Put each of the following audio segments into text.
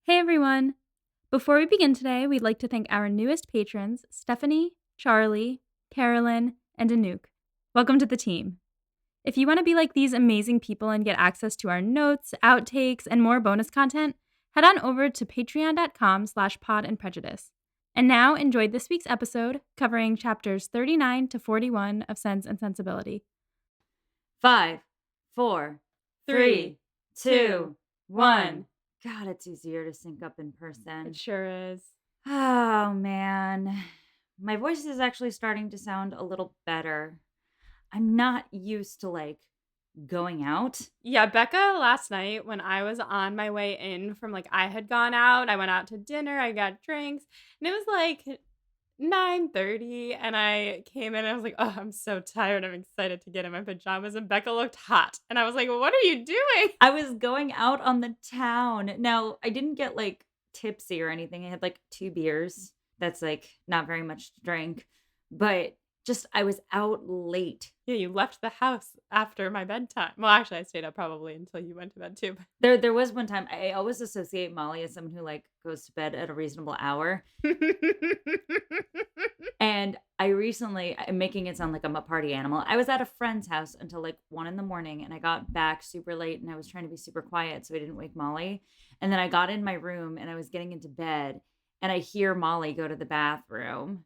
Hey everyone! Before we begin today, we'd like to thank our newest patrons, Stephanie, Charlie, Carolyn, and Anouk. Welcome to the team. If you want to be like these amazing people and get access to our notes, outtakes, and more bonus content, head on over to patreon.com/podandprejudice. And now enjoy this week's episode covering chapters 39 to 41 of Sense and Sensibility. 5, 4, 3, 2, 1. God, it's easier to sync up in person. It sure is. Oh, man. My voice is actually starting to sound a little better. I'm not used to, going out. Yeah, Becca last night when I was on my way in from I had gone out, I went out to dinner, I got drinks, and it was 9:30 and I came in and I was like, "Oh, I'm so tired. I'm excited to get in my pajamas." And Becca looked hot. And I was like, "What are you doing?" I was going out on the town. Now, I didn't get, tipsy or anything. I had, 2 beers. That's, not very much to drink. But just I was out late. Yeah, you left the house after my bedtime. Well, actually, I stayed up probably until you went to bed too. There was one time I always associate Molly as someone who, goes to bed at a reasonable hour. And I'm making it sound like I'm a party animal. I was at a friend's house until 1 in the morning and I got back super late and I was trying to be super quiet so I didn't wake Molly. And then I got in my room and I was getting into bed and I hear Molly go to the bathroom.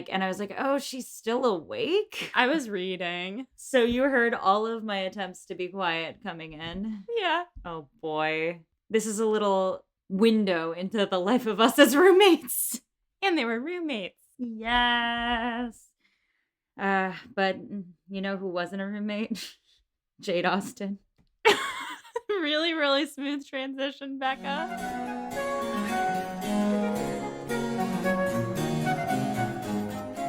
And I was like, "Oh, she's still awake?" I was reading. So you heard all of my attempts to be quiet coming in. Yeah. Oh boy. This is a little window into the life of us as roommates. And they were roommates. Yes. But you know who wasn't a roommate? Jade Austen. Really, really smooth transition, Becca.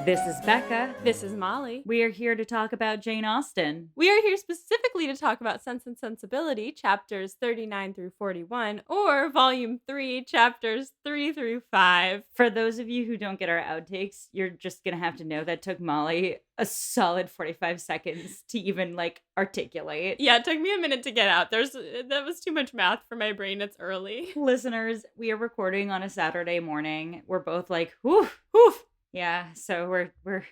This is Becca. This is Molly. We are here to talk about Jane Austen. We are here specifically to talk about Sense and Sensibility, chapters 39 through 41, or volume 3, chapters 3 through 5. For those of you who don't get our outtakes, you're just going to have to know that took Molly a solid 45 seconds to even articulate. Yeah, it took me a minute to get out. That was too much math for my brain. It's early. Listeners, we are recording on a Saturday morning. We're both whew, whew. Yeah, so we're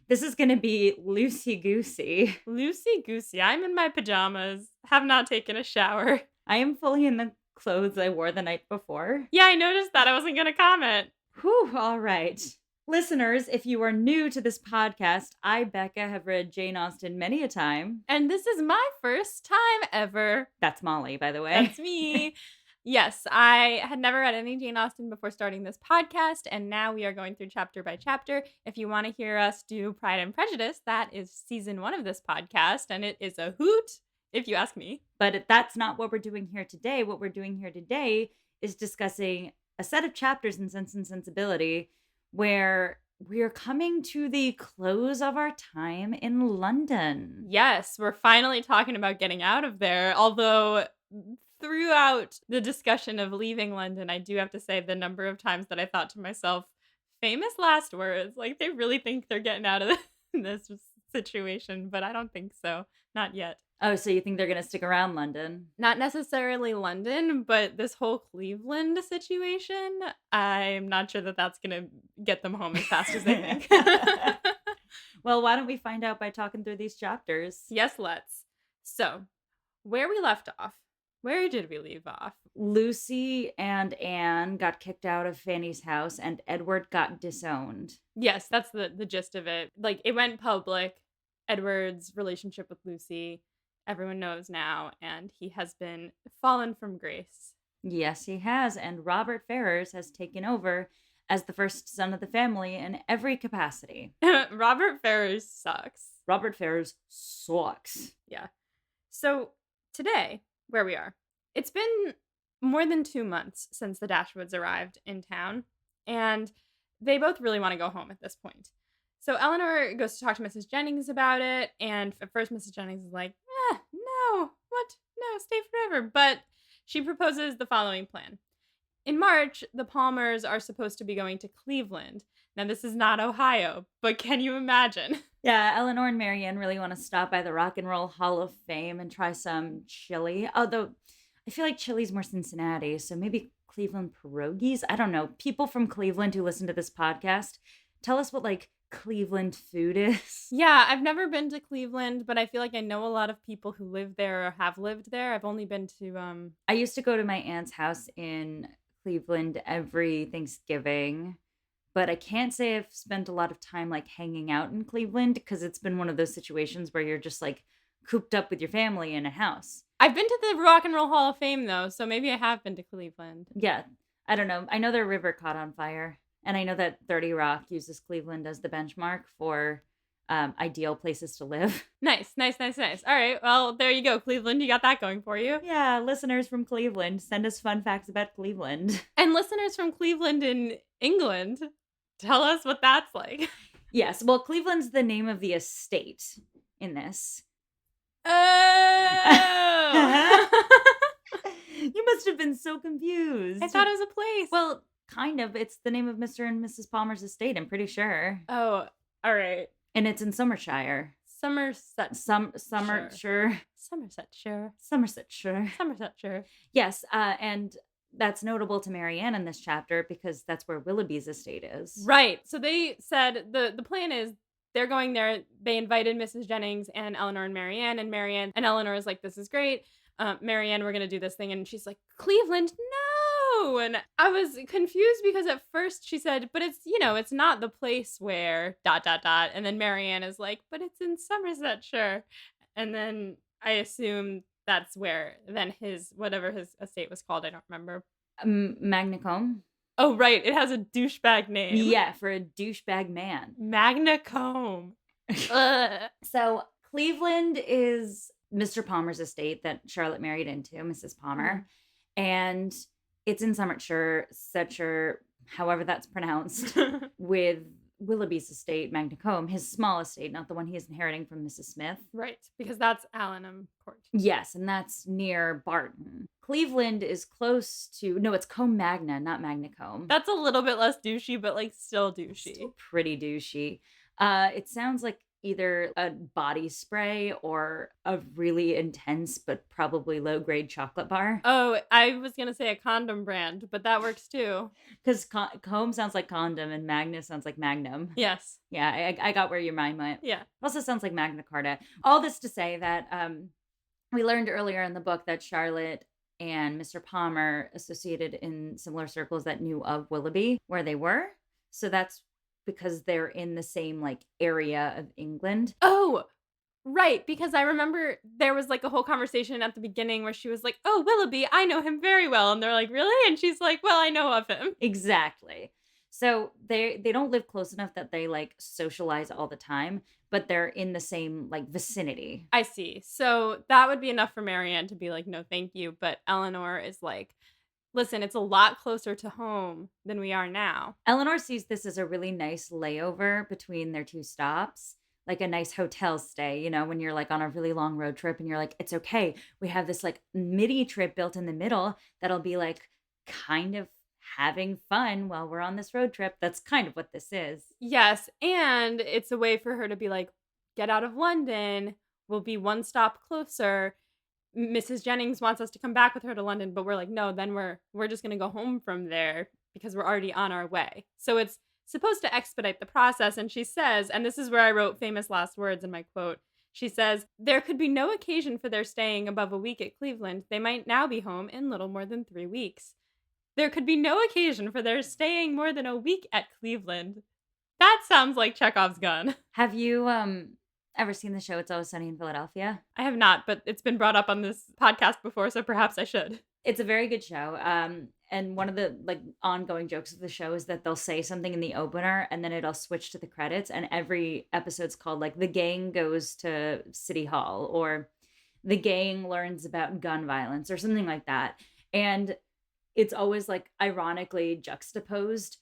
this is gonna be loosey-goosey. Loosey-goosey. I'm in my pajamas, have not taken a shower. I am fully in the clothes I wore the night before. Yeah, I noticed that. I wasn't gonna comment. Whew, all right. Listeners, if you are new to this podcast, I, Becca, have read Jane Austen many a time. And this is my first time ever. That's Molly, by the way. That's me. Yes, I had never read any Jane Austen before starting this podcast, and now we are going through chapter by chapter. If you want to hear us do Pride and Prejudice, that is season 1 of this podcast, and it is a hoot, if you ask me. But that's not what we're doing here today. What we're doing here today is discussing a set of chapters in Sense and Sensibility where we are coming to the close of our time in London. Yes, we're finally talking about getting out of there, although throughout the discussion of leaving London, I do have to say the number of times that I thought to myself, famous last words, they really think they're getting out of this situation, but I don't think so. Not yet. Oh, so you think they're going to stick around London? Not necessarily London, but this whole Cleveland situation, I'm not sure that that's going to get them home as fast as they think. Well, why don't we find out by talking through these chapters? Yes, let's. So, where we left off. Where did we leave off? Lucy and Anne got kicked out of Fanny's house and Edward got disowned. Yes, that's the gist of it. It went public. Edward's relationship with Lucy, everyone knows now, and he has been fallen from grace. Yes, he has, and Robert Ferrars has taken over as the first son of the family in every capacity. Robert Ferrars sucks. Robert Ferrars sucks. Yeah. So, today, where we are. It's been more than 2 months since the Dashwoods arrived in town, and they both really want to go home at this point. So Elinor goes to talk to Mrs. Jennings about it, and at first Mrs. Jennings is like, no, what? No, stay forever. But she proposes the following plan. In March, the Palmers are supposed to be going to Cleveland. Now, this is not Ohio, but can you imagine? Yeah, Elinor and Marianne really want to stop by the Rock and Roll Hall of Fame and try some chili. Although, I feel like Chili's more Cincinnati, so maybe Cleveland pierogies. I don't know. People from Cleveland who listen to this podcast, tell us what like Cleveland food is. Yeah, I've never been to Cleveland, but I feel like I know a lot of people who live there or have lived there. I've only been to I used to go to my aunt's house in Cleveland every Thanksgiving, but I can't say I've spent a lot of time like hanging out in Cleveland because it's been one of those situations where you're just like cooped up with your family in a house. I've been to the Rock and Roll Hall of Fame though, so maybe I have been to Cleveland. Yeah, I don't know. I know their river caught on fire, and I know that 30 Rock uses Cleveland as the benchmark for ideal places to live. Nice, nice, nice, nice. All right, well, there you go, Cleveland. You got that going for you. Yeah, listeners from Cleveland, send us fun facts about Cleveland. And listeners from Cleveland in England, tell us what that's like. Yes, well, Cleveland's the name of the estate in this. Oh! You must have been so confused. I thought it was a place. Well, kind of. It's the name of Mr. and Mrs. Palmer's estate, I'm pretty sure. Oh, all right. And it's in Somersetshire. Somersetshire. Yes, and that's notable to Marianne in this chapter because that's where Willoughby's estate is. Right. So they said the plan is they're going there. They invited Mrs. Jennings and Elinor and Marianne and Elinor is like, this is great. Marianne, we're going to do this thing. And she's like, Cleveland, no. And I was confused because at first she said, but it's, it's not the place where ... And then Marianne is like, but it's in Somersetshire. And then I assume that's where then whatever his estate was called. I don't remember. Magnacombe. Oh, right. It has a douchebag name. Yeah, for a douchebag man. Magnacombe. So Cleveland is Mr. Palmer's estate that Charlotte married into, Mrs. Palmer. And it's in Somersetshire, however that's pronounced, with Willoughby's estate, Magnacombe, his small estate, not the one he is inheriting from Mrs. Smith. Right, because that's Allenham Court. Yes, and that's near Barton. Cleveland is close to, no, it's Combe Magna, not Magnacombe. That's a little bit less douchey, but like still douchey. Still pretty douchey. It sounds like either a body spray or a really intense but probably low-grade chocolate bar. Oh, I was going to say a condom brand, but that works too. Because Combe sounds like condom and Magna sounds like Magnum. Yes. Yeah, I got where your mind went. Yeah. It also sounds like Magna Carta. All this to say that we learned earlier in the book that Charlotte and Mr. Palmer associated in similar circles that knew of Willoughby, where they were. So that's because they're in the same like area of England. Oh, right. Because I remember there was like a whole conversation at the beginning where she was like, oh, Willoughby, I know him very well. And they're like, really? And she's like, well, I know of him. Exactly. So they don't live close enough that they like socialize all the time, but they're in the same like vicinity. I see. So that would be enough for Marianne to be like, no, thank you. But Elinor is like, listen, it's a lot closer to home than we are now. Elinor sees this as a really nice layover between their two stops, like a nice hotel stay, when you're like on a really long road trip and you're like, it's okay. We have this like midi trip built in the middle that'll be like kind of having fun while we're on this road trip. That's kind of what this is. Yes. And it's a way for her to be like, get out of London. We'll be one stop closer. Mrs. Jennings wants us to come back with her to London, but we're like, no, then we're just going to go home from there because we're already on our way. So it's supposed to expedite the process. And she says, and this is where I wrote famous last words in my quote. She says, there could be no occasion for their staying above a week at Cleveland. They might now be home in little more than 3 weeks. There could be no occasion for their staying more than a week at Cleveland. That sounds like Chekhov's gun. Have you ever seen the show It's Always Sunny in Philadelphia? I have not, but it's been brought up on this podcast before, so perhaps I should. It's a very good show. And one of the like ongoing jokes of the show is that they'll say something in the opener and then it'll switch to the credits, and every episode's called like The Gang Goes to City Hall or The Gang Learns About Gun Violence or something like that. And it's always like ironically juxtaposed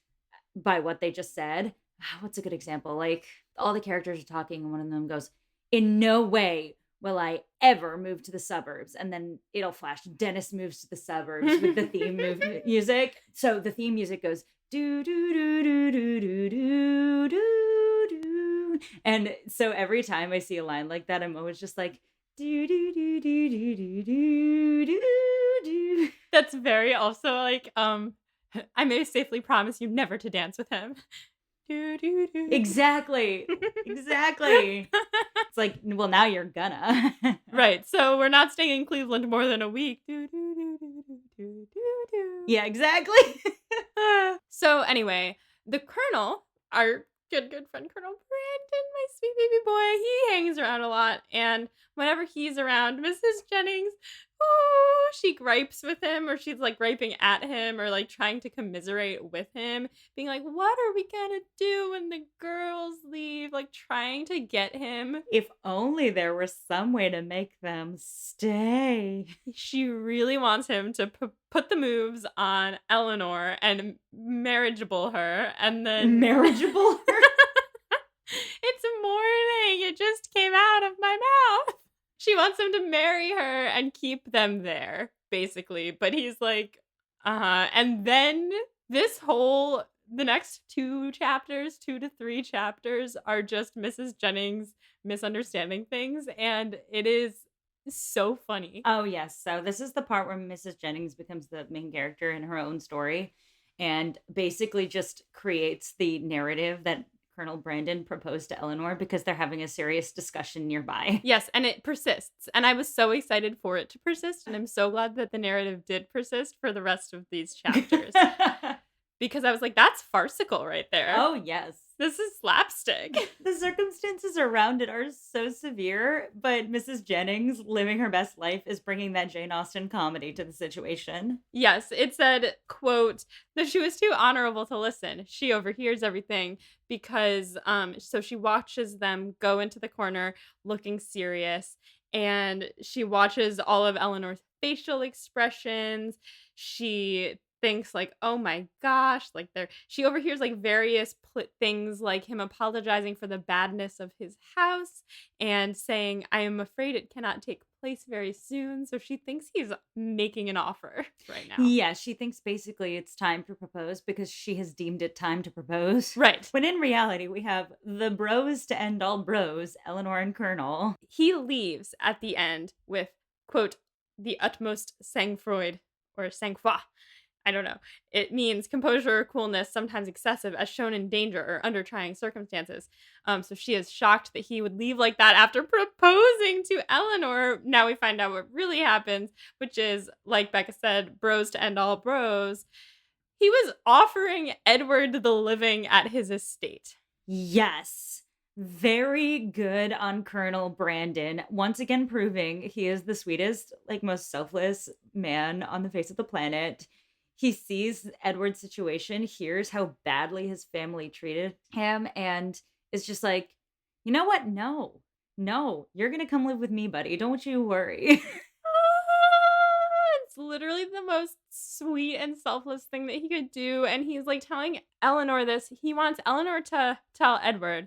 by what they just said. What's a good example? Like all the characters are talking and one of them goes, in no way will I ever move to the suburbs. And then it'll flash, Dennis moves to the suburbs with the theme music. So the theme music goes, do, do, do, do, do, do, do, do, do. And so every time I see a line like that, I'm always just like, Do, do, do, do, do, do, do, do, do. That's very also like, I may safely promise you never to dance with him. Do, do, do, Exactly. do. Exactly. It's like, well, now you're gonna. Right, so we're not staying in Cleveland more than a week. Do, do, do, do, do, do, do, do. Yeah, exactly. So anyway, the Colonel, our good friend Colonel Brandon, my sweet baby boy, he hangs around a lot, and whenever he's around, Mrs. Jennings, oh, she gripes with him, or she's like griping at him, or like trying to commiserate with him, being like, "What are we gonna do when the girls leave?" Like trying to get him. If only there was some way to make them stay. She really wants him to put the moves on Elinor and marriageable her, and then Marriageable. it's morning. It just came out of my mouth. She wants him to marry her and keep them there, basically. But he's like, uh-huh. And then the next 2 chapters, 2 to 3 chapters, are just Mrs. Jennings misunderstanding things. And it is so funny. Oh, yes. So this is the part where Mrs. Jennings becomes the main character in her own story and basically just creates the narrative that Colonel Brandon proposed to Eleanor because they're having a serious discussion nearby. Yes, and it persists. And I was so excited for it to persist. And I'm so glad that the narrative did persist for the rest of these chapters. Because I was like, that's farcical right there. Oh, yes. This is slapstick. The circumstances around it are so severe, but Mrs. Jennings, living her best life, is bringing that Jane Austen comedy to the situation. Yes, it said, quote, that she was too honorable to listen. She overhears everything because, so she watches them go into the corner looking serious, and she watches all of Eleanor's facial expressions. She thinks like, oh my gosh, like she overhears like various things, like him apologizing for the badness of his house and saying, I am afraid it cannot take place very soon. So she thinks he's making an offer right now. Yeah, she thinks basically it's time to propose because she has deemed it time to propose. Right. When in reality, we have the bros to end all bros, Eleanor and Colonel. He leaves at the end with, quote, the utmost sang-froid or sang-froid. I don't know. It means composure or coolness, sometimes excessive, as shown in danger or under trying circumstances. So she is shocked that he would leave like that after proposing to Eleanor. Now we find out what really happens, which is, like Becca said, bros to end all bros. He was offering Edward the living at his estate. Yes. Very good on Colonel Brandon. Once again, proving he is the sweetest, like most selfless man on the face of the planet. He sees Edward's situation, hears how badly his family treated him, and is just like, you know what? No, you're going to come live with me, buddy. Don't you worry. It's literally the most sweet and selfless thing that he could do. And he's like telling Eleanor this. He wants Eleanor to tell Edward.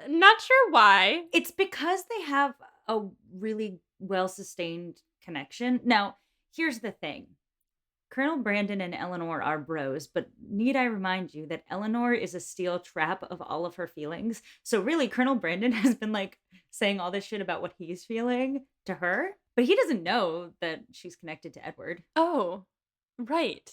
Not sure why. It's because they have a really well-sustained connection. Now, here's the thing. Colonel Brandon and Elinor are bros, but need I remind you that Elinor is a steel trap of all of her feelings? So really, Colonel Brandon has been like saying all this shit about what he's feeling to her, but he doesn't know that she's connected to Edward. Oh, right.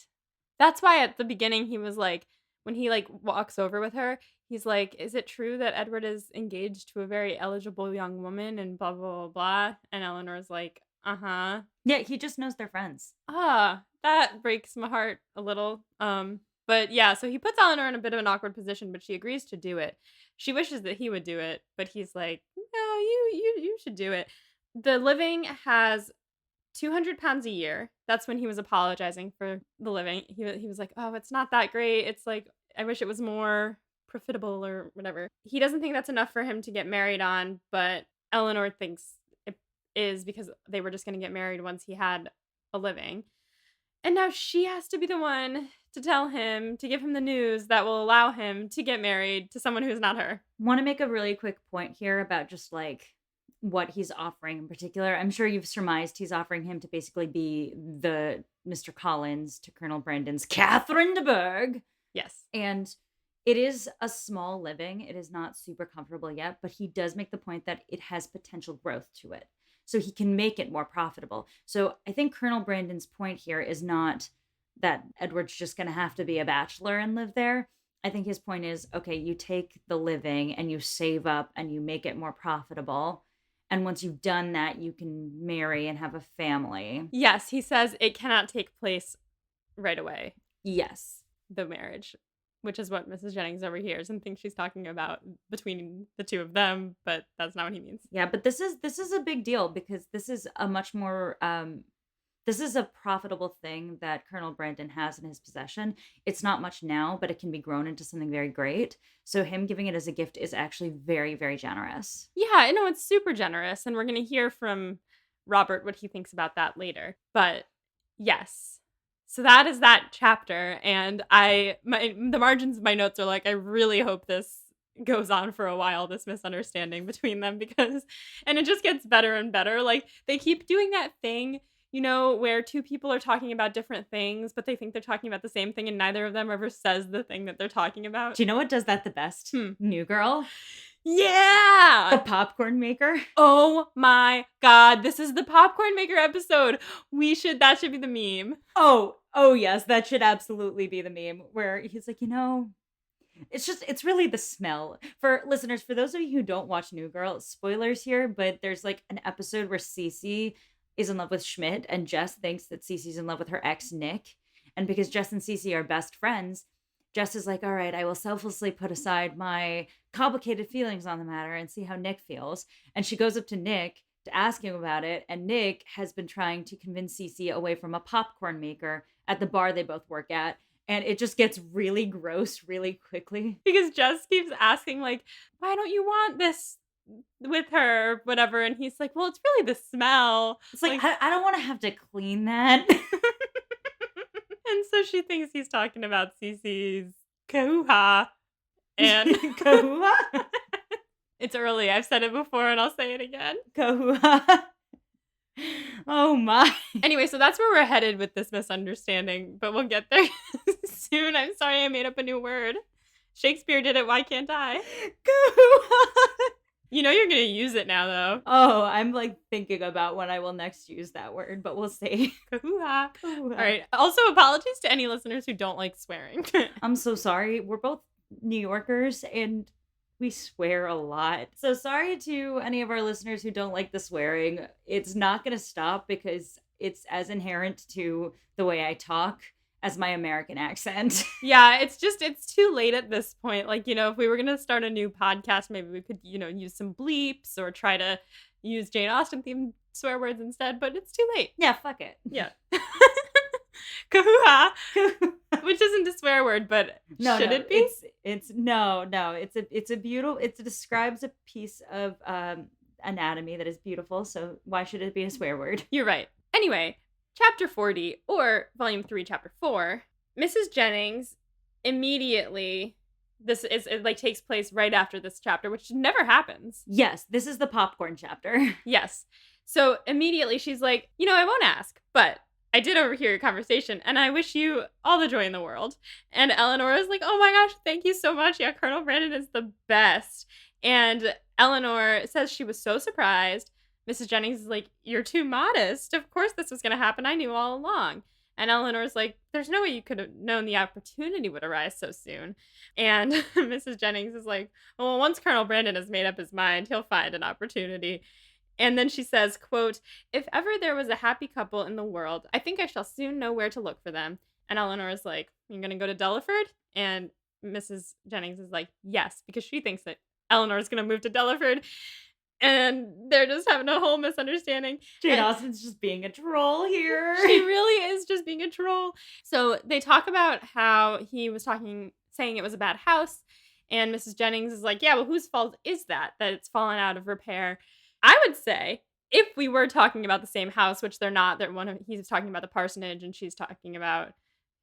That's why at the beginning he was like, when he like walks over with her, he's like, is it true that Edward is engaged to a very eligible young woman and blah, blah, blah, blah? And Eleanor's like, uh-huh. Yeah, he just knows they're friends. That breaks my heart a little. But yeah, so he puts Eleanor in a bit of an awkward position, but she agrees to do it. She wishes that he would do it, but he's like, no, you should do it. The living has 200 pounds a year. That's when he was apologizing for the living. He was like, oh, it's not that great. It's like, I wish it was more profitable or whatever. He doesn't think that's enough for him to get married on, but Eleanor thinks it is because they were just going to get married once he had a living. And now she has to be the one to tell him, to give him the news that will allow him to get married to someone who's not her. Want to make a really quick point here about just like what he's offering in particular. I'm sure you've surmised he's offering him to basically be the Mr. Collins to Colonel Brandon's Catherine de Bourgh. Yes. And it is a small living. It is not super comfortable yet, but he does make the point that it has potential growth to it. so he can make it more profitable. So I think Colonel Brandon's point here is not that Edward's just going to have to be a bachelor and live there. I think his point is, okay, you take the living and you save up and you make it more profitable. And once you've done that, you can marry and have a family. Yes, he says it cannot take place right away, Yes. the marriage, which is what Mrs. Jennings overhears and thinks she's talking about between the two of them, but that's not what he means. Yeah, but this is a big deal because this is a much more this is a profitable thing that Colonel Brandon has in his possession. It's not much now, but it can be grown into something very great. So him giving it as a gift is actually very, very generous. Yeah, I know it's super generous, and we're going to hear from Robert what he thinks about that later. But yes. So that is that chapter, and the margins of my notes are like, I really hope this goes on for a while, this misunderstanding between them, and it just gets better and better. Like, they keep doing that thing, where two people are talking about different things, but they think they're talking about the same thing, and neither of them ever says the thing that they're talking about. Do you know what does that the best? New Girl. Yeah! The popcorn maker. Oh my god, this is the popcorn maker episode. That should be the meme. Oh yes, that should absolutely be the meme where he's like, it's really the smell. For listeners, for those of you who don't watch New Girl, spoilers here, but there's like an episode where Cece is in love with Schmidt and Jess thinks that Cece's in love with her ex Nick. And because Jess and Cece are best friends, Jess is like, all right, I will selflessly put aside my complicated feelings on the matter and see how Nick feels. And she goes up to Nick to ask him about it. And Nick has been trying to convince Cece away from a popcorn maker at the bar they both work at. And it just gets really gross really quickly. Because Jess keeps asking, like, why don't you want this with her, whatever? And he's like, well, it's really the smell. It's like I don't want to have to clean that. And so she thinks he's talking about Cece's kahuha. And Kahuha? It's early. I've said it before and I'll say it again. Kahuha. Oh my. Anyway, so that's where we're headed with this misunderstanding, but we'll get there soon. I'm sorry I made up a new word. Shakespeare did it, why can't I? Kahuha. You're going to use it now, though. Oh, I'm like thinking about when I will next use that word, but we'll see. Kahuha. All right. Also, apologies to any listeners who don't like swearing. I'm so sorry. We're both New Yorkers and we swear a lot. So sorry to any of our listeners who don't like the swearing. It's not going to stop because it's as inherent to the way I talk as my American accent. Yeah, it's too late at this point. Like, if we were going to start a new podcast, maybe we could, use some bleeps or try to use Jane Austen themed swear words instead, but it's too late. Yeah, fuck it. Yeah. Kahuha, which isn't a swear word, but should it be? It's a beautiful, it describes a piece of anatomy that is beautiful, so why should it be a swear word? You're right. Anyway, Chapter 40, or Volume 3, Chapter 4, Mrs. Jennings immediately, it takes place right after this chapter, which never happens. Yes, this is the popcorn chapter. Yes. So immediately she's like, I won't ask, but I did overhear your conversation, and I wish you all the joy in the world. And Elinor is like, oh my gosh, thank you so much. Yeah, Colonel Brandon is the best. And Elinor says she was so surprised. Mrs. Jennings is like, you're too modest. Of course this was going to happen. I knew all along. And Eleanor's like, there's no way you could have known the opportunity would arise so soon. And Mrs. Jennings is like, well, once Colonel Brandon has made up his mind, he'll find an opportunity. And then she says, quote, if ever there was a happy couple in the world, I think I shall soon know where to look for them. And Elinor is like, you're going to go to Delaford? And Mrs. Jennings is like, yes, because she thinks that Elinor is going to move to Delaford. And they're just having a whole misunderstanding. Jane Austen's just being a troll here. She really is just being a troll. So they talk about how he was saying it was a bad house. And Mrs. Jennings is like, yeah, well, whose fault is that it's fallen out of repair? I would say if we were talking about the same house, which they're not, he's talking about the parsonage and she's talking about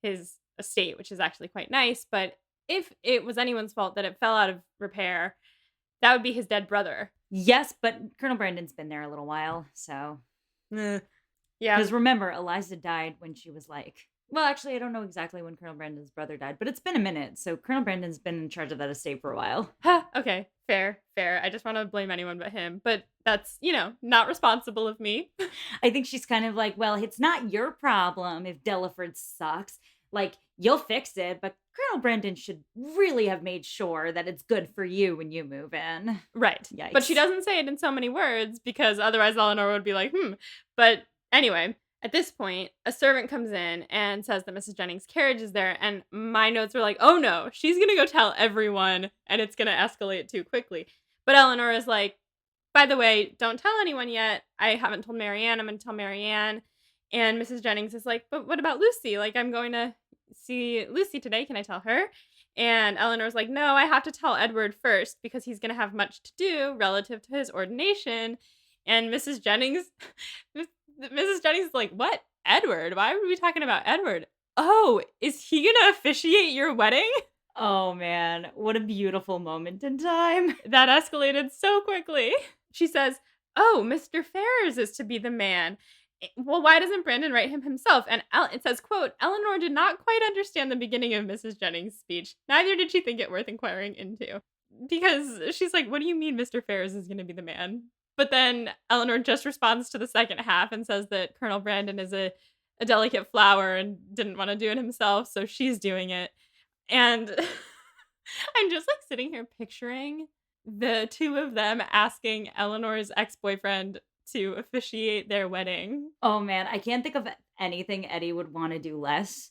his estate, which is actually quite nice. But if it was anyone's fault that it fell out of repair, that would be his dead brother. Yes, but Colonel Brandon's been there a little while, so. Yeah. Because remember, Eliza died when she was like Well, actually, I don't know exactly when Colonel Brandon's brother died, but it's been a minute. So Colonel Brandon's been in charge of that estate for a while. Huh, okay, fair, fair. I just want to blame anyone but him, but that's, not responsible of me. I think she's kind of like, well, it's not your problem if Delaford sucks. Like, you'll fix it, but Colonel Brandon should really have made sure that it's good for you when you move in. Right. But she Yikes. doesn't say it in so many words because otherwise Eleanor would be like, hmm. But anyway, at this point, a servant comes in and says that Mrs. Jennings' carriage is there. And my notes were like, oh no, she's going to go tell everyone and it's going to escalate too quickly. But Eleanor is like, by the way, don't tell anyone yet. I haven't told Marianne. I'm going to tell Marianne. And Mrs. Jennings is like, but what about Lucy? Like, I'm going to see Lucy today. Can I tell her? And Eleanor's like, no, I have to tell Edward first because he's going to have much to do relative to his ordination. And Mrs. Jennings is like, what? Edward? Why are we talking about Edward? Oh, is he going to officiate your wedding? Oh man, what a beautiful moment in time. That escalated so quickly. She says, oh, Mr. Ferrers is to be the man. Well, why doesn't Brandon write him himself? And it says, quote, Eleanor did not quite understand the beginning of Mrs. Jennings' speech. Neither did she think it worth inquiring into. Because she's like, what do you mean Mr. Ferrers is going to be the man? But then Eleanor just responds to the second half and says that Colonel Brandon is a delicate flower and didn't want to do it himself, so she's doing it. And I'm just like sitting here picturing the two of them asking Eleanor's ex-boyfriend to officiate their wedding. Oh man, I can't think of anything Eddie would want to do less.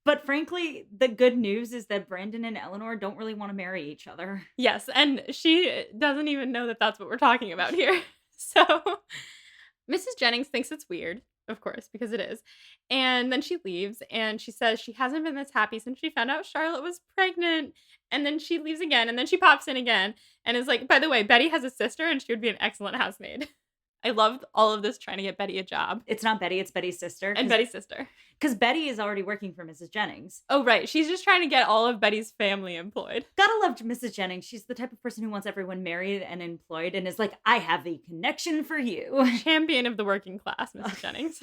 But frankly, the good news is that Brandon and Eleanor don't really want to marry each other. Yes, and she doesn't even know that that's what we're talking about here. So Mrs. Jennings thinks it's weird, of course, because it is. And then she leaves and she says she hasn't been this happy since she found out Charlotte was pregnant. And then she leaves again and then she pops in again and is like, by the way, Betty has a sister and she would be an excellent housemaid. I loved all of this trying to get Betty a job. It's not Betty, it's Betty's sister. And Betty's sister. Because Betty is already working for Mrs. Jennings. Oh, right. She's just trying to get all of Betty's family employed. Gotta love Mrs. Jennings. She's the type of person who wants everyone married and employed and is like, I have a connection for you. Champion of the working class, Mrs. Jennings.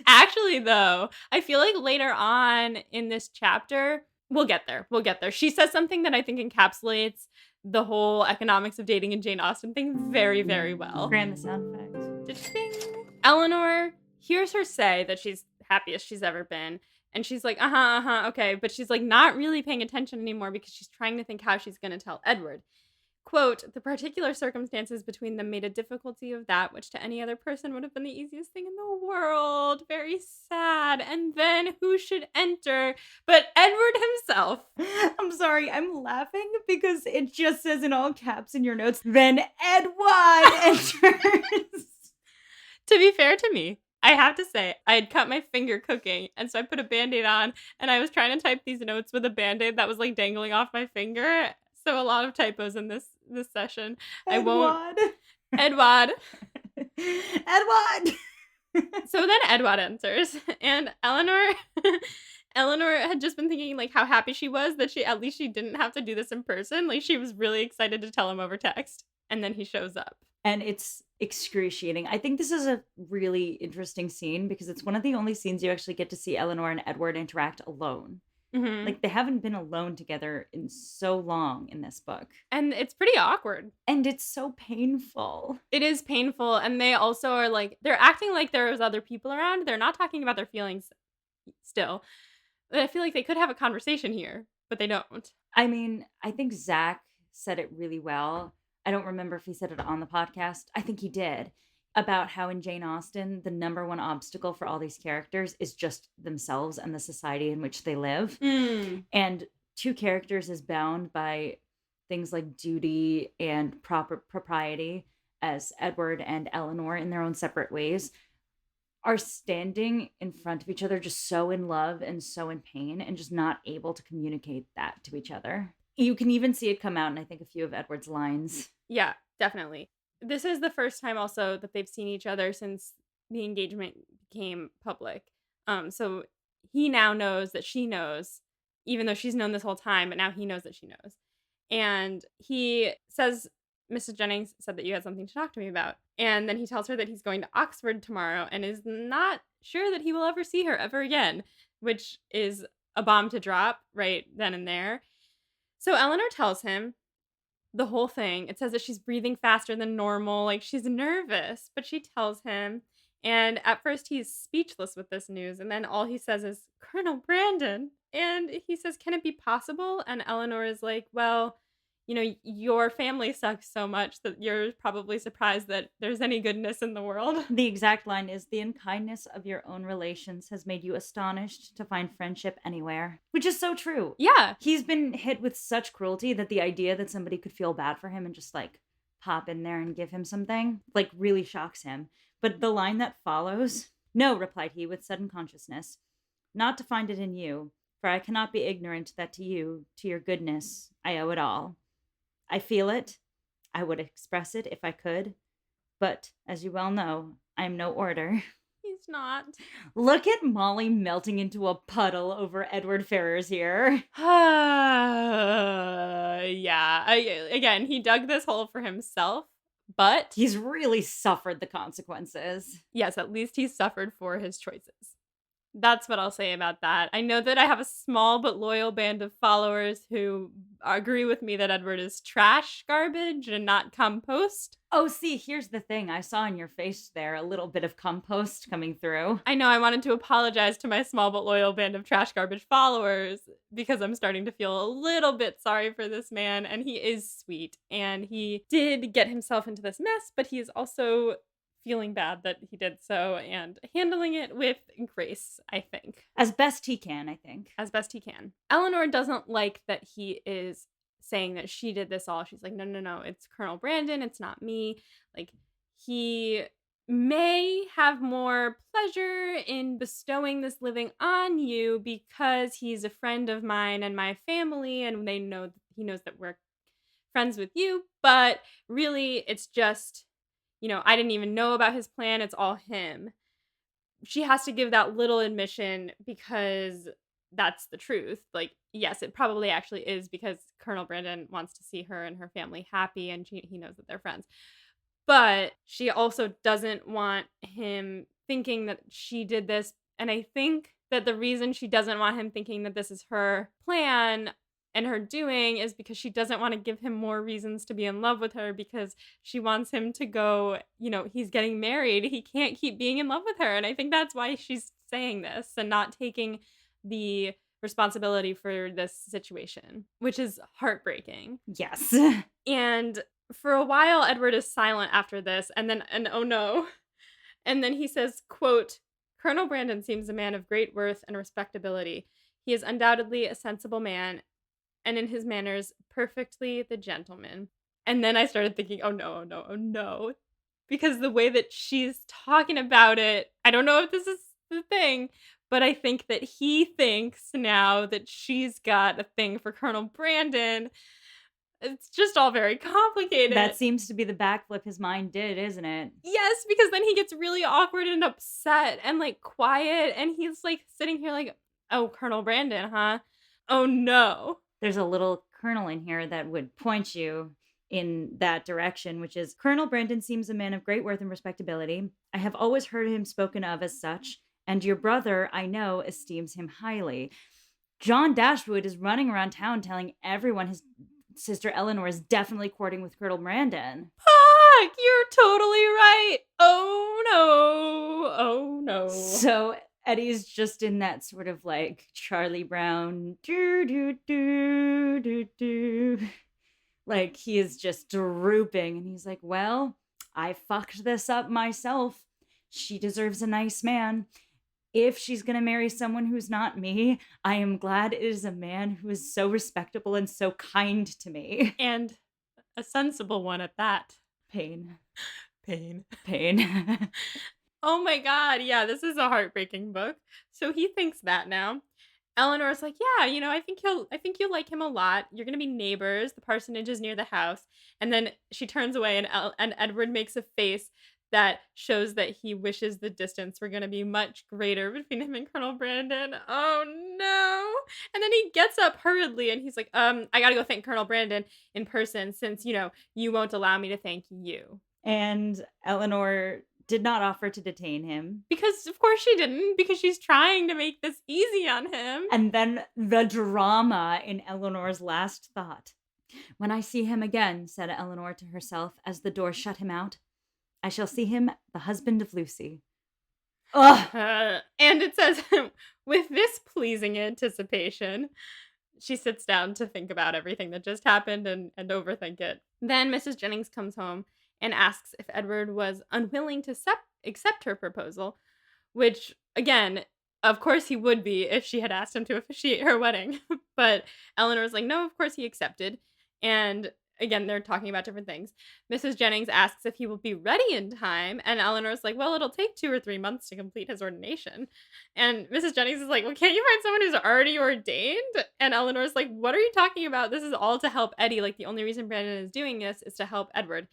Actually, though, I feel like later on in this chapter, we'll get there. We'll get there. She says something that I think encapsulates the whole economics of dating and Jane Austen thing very, very well. Graham, the sound effect. Ding. Eleanor hears her say that she's happiest she's ever been. And she's like, okay. But she's like not really paying attention anymore because she's trying to think how she's going to tell Edward. Quote, the particular circumstances between them made a difficulty of that which to any other person would have been the easiest thing in the world. Very sad. And then who should enter but Edward himself? I'm sorry, I'm laughing because it just says in all caps in your notes, then Edward enters. To be fair to me, I have to say, I had cut my finger cooking, and so I put a Band-Aid on, and I was trying to type these notes with a Band-Aid that was, like, dangling off my finger, so a lot of typos in this session. Edward. I won't... Edward. Edward! So then Edward enters, and Eleanor had just been thinking, like, how happy she was that at least she didn't have to do this in person. Like, she was really excited to tell him over text, and then he shows up. And it's excruciating. I think this is a really interesting scene because it's one of the only scenes you actually get to see Eleanor and Edward interact alone. Mm-hmm. Like, they haven't been alone together in so long in this book. And it's pretty awkward. And it's so painful. It is painful. And they also are like, they're acting like there's other people around. They're not talking about their feelings still. But I feel like they could have a conversation here, but they don't. I mean, I think Zach said it really well. I don't remember if he said it on the podcast. I think he did. About how in Jane Austen, the number one obstacle for all these characters is just themselves and the society in which they live. Mm. And two characters is bound by things like duty and propriety, as Edward and Elinor in their own separate ways are standing in front of each other just so in love and so in pain and just not able to communicate that to each other. You can even see it come out in, I think, a few of Edward's lines. Yeah, definitely. This is the first time also that they've seen each other since the engagement became public. So he now knows that she knows, even though she's known this whole time, but now he knows that she knows. And he says, Mrs. Jennings said that you had something to talk to me about. And then he tells her that he's going to Oxford tomorrow and is not sure that he will ever see her ever again, which is a bomb to drop right then and there. So Eleanor tells him the whole thing. It says that she's breathing faster than normal, like she's nervous, but she tells him. And at first he's speechless with this news, and then all he says is Colonel Brandon. And he says, "Can it be possible?" And Eleanor is like, "Well, your family sucks so much that you're probably surprised that there's any goodness in the world." The exact line is, "The unkindness of your own relations has made you astonished to find friendship anywhere." Which is so true. Yeah. He's been hit with such cruelty that the idea that somebody could feel bad for him and just like pop in there and give him something like really shocks him. But the line that follows, "No," replied he with sudden consciousness, "not to find it in you, for I cannot be ignorant that to you, to your goodness, I owe it all. I feel it. I would express it if I could. But, as you well know, I am no orator." He's not. Look at Molly melting into a puddle over Edward Ferrars here. Yeah. Again, he dug this hole for himself, but He's really suffered the consequences. yes, at least he suffered for his choices. That's what I'll say about that. I know that I have a small but loyal band of followers who agree with me that Edward is trash garbage and not compost. Oh, see, here's the thing. I saw in your face there a little bit of compost coming through. I know I wanted to apologize to my small but loyal band of trash garbage followers because I'm starting to feel a little bit sorry for this man, and he is sweet, and he did get himself into this mess, but he is also feeling bad that he did so and handling it with grace, I think, As best he can, I think. as best he can. Eleanor doesn't like that he is saying that she did this all. She's like, no, no, no, it's Colonel Brandon, it's not me. Like, he may have more pleasure in bestowing this living on you because he's a friend of mine and my family, and he knows that we're friends with you, but really it's just, I didn't even know about his plan. It's all him. She has to give that little admission because that's the truth. Like, yes, it probably actually is because Colonel Brandon wants to see her and her family happy, and he knows that they're friends. But she also doesn't want him thinking that she did this. And I think that the reason she doesn't want him thinking that this is her plan and her doing is because she doesn't want to give him more reasons to be in love with her, because she wants him to go, he's getting married. He can't keep being in love with her. And I think that's why she's saying this and not taking the responsibility for this situation, which is heartbreaking. Yes. And for a while, Edward is silent after this, and oh no. And then he says, quote, "Colonel Brandon seems a man of great worth and respectability. He is undoubtedly a sensible man, and in his manners, perfectly the gentleman." And then I started thinking, oh no, oh no, oh no. Because the way that she's talking about it, I don't know if this is the thing, but I think that he thinks now that she's got a thing for Colonel Brandon. It's just all very complicated. That seems to be the backflip his mind did, isn't it? Yes, because then he gets really awkward and upset and like quiet, and he's like sitting here like, "Oh, Colonel Brandon, huh? Oh no." There's a little kernel in here that would point you in that direction, which is, "Colonel Brandon seems a man of great worth and respectability. I have always heard him spoken of as such, and your brother, I know, esteems him highly." John Dashwood is running around town telling everyone his sister Elinor is definitely courting with Colonel Brandon. Fuck, you're totally right. Oh no. Oh no. So Eddie's just in that sort of like Charlie Brown, do do do do do. Like, he is just drooping, and he's like, "Well, I fucked this up myself. She deserves a nice man. If she's gonna marry someone who's not me, I am glad it is a man who is so respectable and so kind to me." And a sensible one at that. Pain. Pain. Pain. Oh my god, yeah, this is a heartbreaking book. So he thinks that now. Eleanor's like, "Yeah, I think you'll like him a lot. You're gonna be neighbors. The parsonage is near the house." And then she turns away, and Edward makes a face that shows that he wishes the distance were gonna be much greater between him and Colonel Brandon. Oh no. And then he gets up hurriedly and he's like, I gotta go thank Colonel Brandon in person since, you won't allow me to thank you. And Eleanor did not offer to detain him. Because of course she didn't, because she's trying to make this easy on him. And then the drama in Eleanor's last thought. When I see him again, said Elinor to herself as the door shut him out, I shall see him the husband of Lucy. Ugh! And it says, with this pleasing anticipation, she sits down to think about everything that just happened and overthink it. Then Mrs. Jennings comes home and asks if Edward was unwilling to accept her proposal, which, again, of course he would be if she had asked him to officiate her wedding. But Eleanor's like, no, of course he accepted. And again, they're talking about different things. Mrs. Jennings asks if he will be ready in time. And Eleanor's like, well, it'll take 2 or 3 months to complete his ordination. And Mrs. Jennings is like, well, can't you find someone who's already ordained? And Eleanor's like, what are you talking about? This is all to help Eddie. Like, the only reason Brandon is doing this is to help Edward.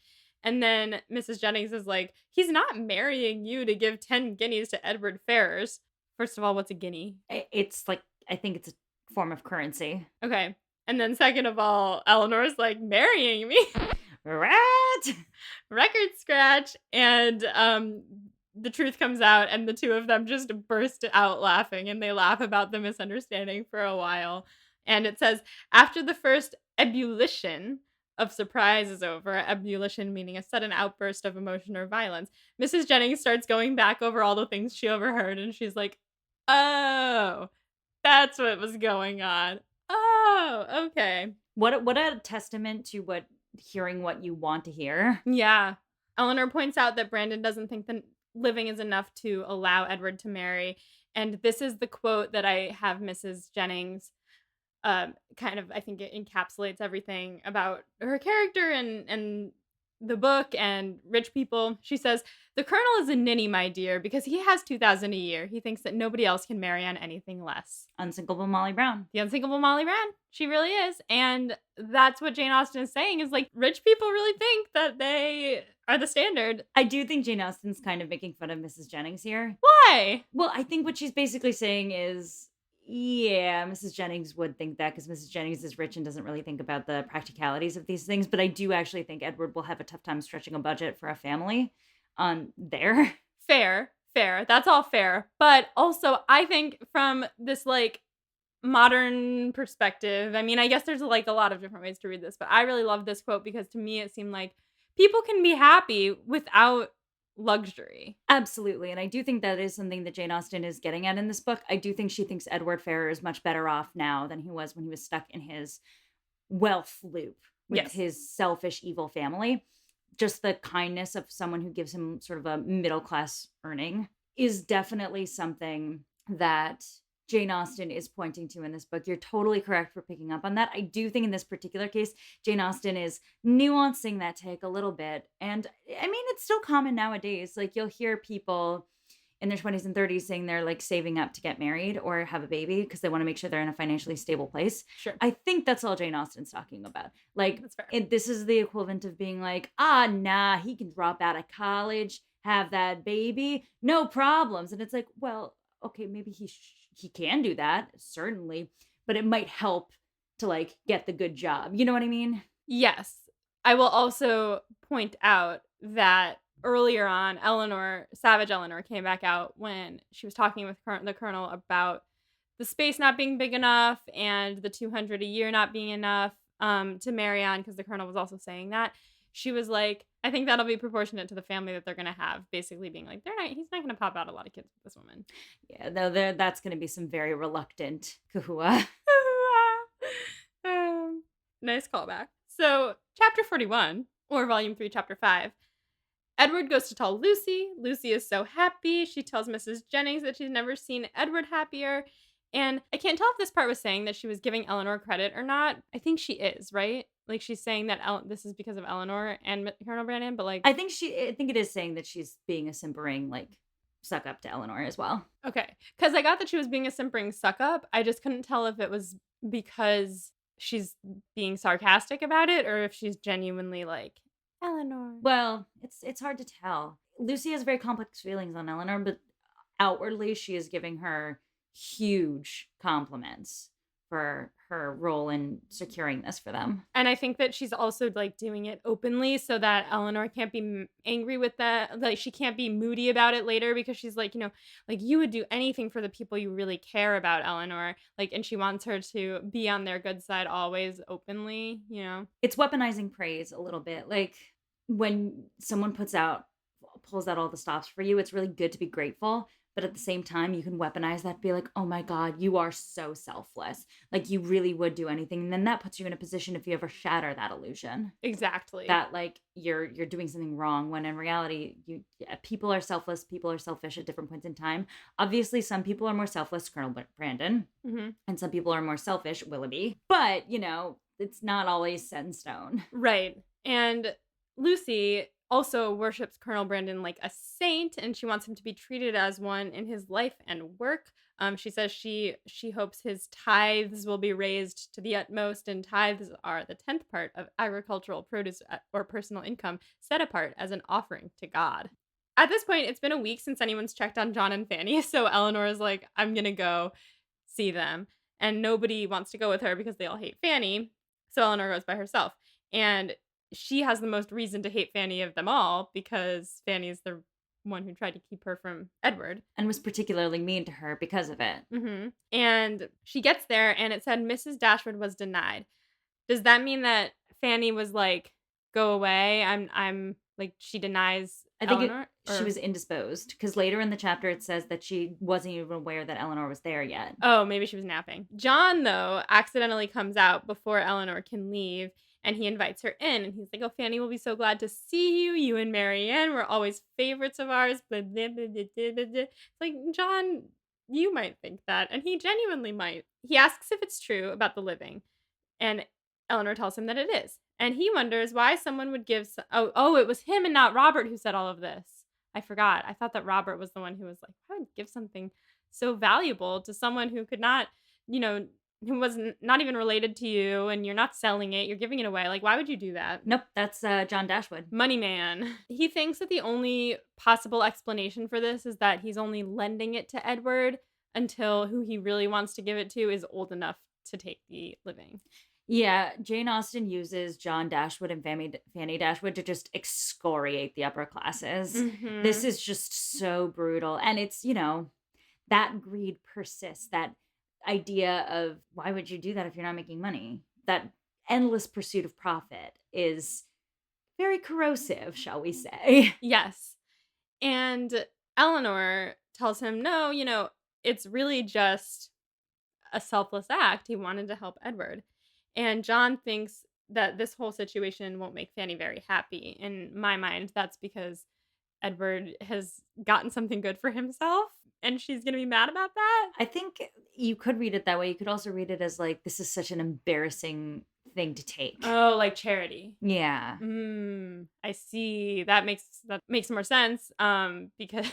And then Mrs. Jennings is like, he's not marrying you to give 10 guineas to Edward Ferrars. First of all, what's a guinea? It's like, I think it's a form of currency. Okay. And then second of all, Eleanor's like, marrying me? Rat! Record scratch. And the truth comes out and the two of them just burst out laughing, and they laugh about the misunderstanding for a while. And it says, after the first ebullition of surprise is over, ebullition meaning a sudden outburst of emotion or violence, Mrs. Jennings starts going back over all the things she overheard, and she's like, oh, that's what was going on. Oh, okay. What a testament to hearing what you want to hear. Yeah. Elinor points out that Brandon doesn't think that living is enough to allow Edward to marry. And this is the quote that I have Mrs. Jennings kind of, I think it encapsulates everything about her character and the book and rich people. She says, the Colonel is a ninny, my dear, because he has 2,000 a year. He thinks that nobody else can marry on anything less. Unsinkable Molly Brown. The unsinkable Molly Brown. She really is. And that's what Jane Austen is saying, is like, rich people really think that they are the standard. I do think Jane Austen's kind of making fun of Mrs. Jennings here. Why? Well, I think what she's basically saying is, yeah, Mrs. Jennings would think that because Mrs. Jennings is rich and doesn't really think about the practicalities of these things. But I do actually think Edward will have a tough time stretching a budget for a family there. Fair. That's all fair. But also, I think from this, like, modern perspective, I mean, I guess there's like a lot of different ways to read this, but I really love this quote because to me it seemed like people can be happy without luxury. Absolutely. And I do think that is something that Jane Austen is getting at in this book. I do think she thinks Edward Ferrar is much better off now than he was when he was stuck in his wealth loop with his selfish, evil family. Just the kindness of someone who gives him sort of a middle class earning is definitely something that Jane Austen is pointing to in this book. You're totally correct for picking up on that. I do think in this particular case, Jane Austen is nuancing that take a little bit. And I mean, it's still common nowadays. Like, you'll hear people in their 20s and 30s saying they're like saving up to get married or have a baby because they want to make sure they're in a financially stable place. Sure. I think that's all Jane Austen's talking about. Like, That's fair. this is the equivalent of being like, nah, he can drop out of college, have that baby, no problems. And it's like, well, okay, maybe he can do that, certainly, but it might help to like get the good job. You know what I mean? Yes. I will also point out that earlier on, Savage Elinor came back out when she was talking with the Colonel about the space not being big enough and the 200 a year not being enough to marry on, because the Colonel was also saying that. She was like, I think that'll be proportionate to the family that they're going to have, basically being like, he's not going to pop out a lot of kids with this woman. Yeah, though that's going to be some very reluctant kahua. Nice callback. So, chapter 41, or volume 3, chapter 5, Edward goes to tell Lucy. Lucy is so happy. She tells Mrs. Jennings that she's never seen Edward happier. And I can't tell if this part was saying that she was giving Elinor credit or not. I think she is, right? Like, she's saying that this is because of Elinor and Colonel Brandon, but like... I think it is saying that she's being a simpering, like, suck up to Elinor as well. Okay. Because I got that she was being a simpering suck up. I just couldn't tell if it was because she's being sarcastic about it or if she's genuinely like, Elinor. Well, it's hard to tell. Lucy has very complex feelings on Elinor, but outwardly she is giving her huge compliments for her role in securing this for them. And I think that she's also, like, doing it openly so that Eleanor can't be angry with that. Like, she can't be moody about it later because she's like, like, "You would do anything for the people you really care about, Eleanor." Like, and she wants her to be on their good side always openly. It's weaponizing praise a little bit. Like when someone pulls out all the stops for you, it's really good to be grateful. But at the same time, you can weaponize that, be like, oh my God, you are so selfless. Like you really would do anything. And then that puts you in a position if you ever shatter that illusion Exactly. that like you're doing something wrong when in reality people are selfless, people are selfish at different points in time. Obviously some people are more selfless, Colonel Brandon, Mhm. and some people are more selfish, Willoughby, but it's not always set in stone. Right. And Lucy also worships Colonel Brandon like a saint, and she wants him to be treated as one in his life and work. She says she hopes his tithes will be raised to the utmost, and tithes are the 10th part of agricultural produce or personal income set apart as an offering to God. At this point, it's been a week since anyone's checked on John and Fanny, so Eleanor is like, I'm gonna go see them. And nobody wants to go with her because they all hate Fanny. So Eleanor goes by herself. And she has the most reason to hate Fanny of them all because Fanny is the one who tried to keep her from Edward. And was particularly mean to her because of it. And she gets there and it said Mrs. Dashwood was denied. Does that mean that Fanny was like, go away? I'm like, she denies I think Eleanor? she Or was indisposed because later in the chapter it says that she wasn't even aware that Eleanor was there yet. oh, maybe she was napping. John, though, accidentally comes out before Eleanor can leave, and he invites her in, and he's like, "Oh, Fanny will be so glad to see you. You and Marianne were always favorites of ours." Blah, blah, blah, blah, blah, blah, blah. It's like, John, you might think that, and he genuinely might. He asks if it's true about the living, and Eleanor tells him that it is. And he wonders why someone would give oh, it was him and not Robert who said all of this. I forgot. I thought that Robert was the one who was like, "I would give something so valuable to someone who could not, you know, who was not even related to you, and you're not selling it, you're giving it away. Like, why would you do that?" Nope, that's John Dashwood. Money man. He thinks that the only possible explanation for this is that he's only lending it to Edward until who he really wants to give it to is old enough to take the living. Yeah, Jane Austen uses John Dashwood and Fanny Dashwood to just excoriate the upper classes. This Mhm. is just so brutal. And it's, that greed persists. That idea of why would you do that if you're not making money? That endless pursuit of profit is very corrosive, shall we say. Yes. And Eleanor tells him, "No, it's really just a selfless act. He wanted to help Edward." And John thinks that this whole situation won't make Fanny very happy. In my mind, that's because Edward has gotten something good for himself and she's going to be mad about that. I think you could read it that way. You could also read it as like, this is such an embarrassing thing to take. Oh, like charity. Yeah. I see. That makes more sense because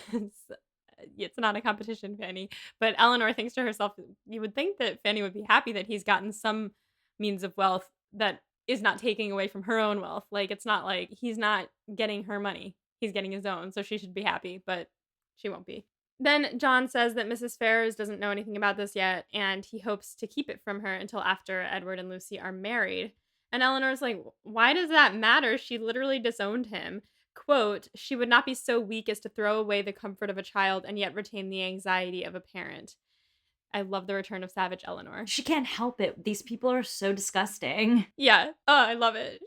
it's not a competition, Fanny. But Eleanor thinks to herself, you would think that Fanny would be happy that he's gotten some means of wealth that is not taking away from her own wealth. Like, it's not like he's not getting her money. He's getting his own, so she should be happy, but she won't be. Then John says that Mrs. Ferrars doesn't know anything about this yet, and he hopes to keep it from her until after Edward and Lucy are married. And Eleanor's like, why does that matter? She literally disowned him. Quote, she would not be so weak as to throw away the comfort of a child and yet retain the anxiety of a parent. I love the return of Savage Eleanor. She can't help it. These people are so disgusting. Yeah. Oh, I love it.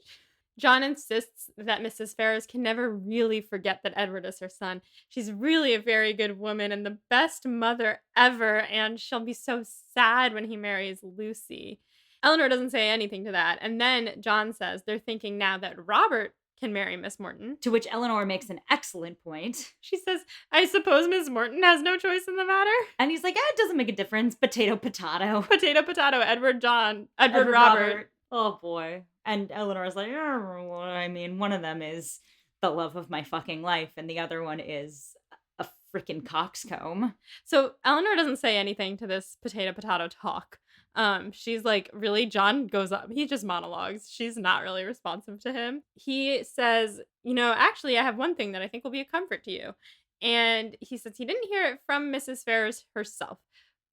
John insists that Mrs. Ferrars can never really forget that Edward is her son. She's really a very good woman and the best mother ever, and she'll be so sad when he marries Lucy. Eleanor doesn't say anything to that, and then John says they're thinking now that Robert can marry Miss Morton. To which Eleanor makes an excellent point. She says, I suppose Miss Morton has no choice in the matter? And he's like, it doesn't make a difference. Potato, potato. Potato, potato, Edward, Robert. Oh, boy. And Eleanor's like, oh, well, I mean, one of them is the love of my fucking life, and the other one is a freaking coxcomb. So Eleanor doesn't say anything to this potato talk. She's like, really? John goes up. He just monologues. She's not really responsive to him. He says, actually, I have one thing that I think will be a comfort to you. And he says he didn't hear it from Mrs. Ferrars herself,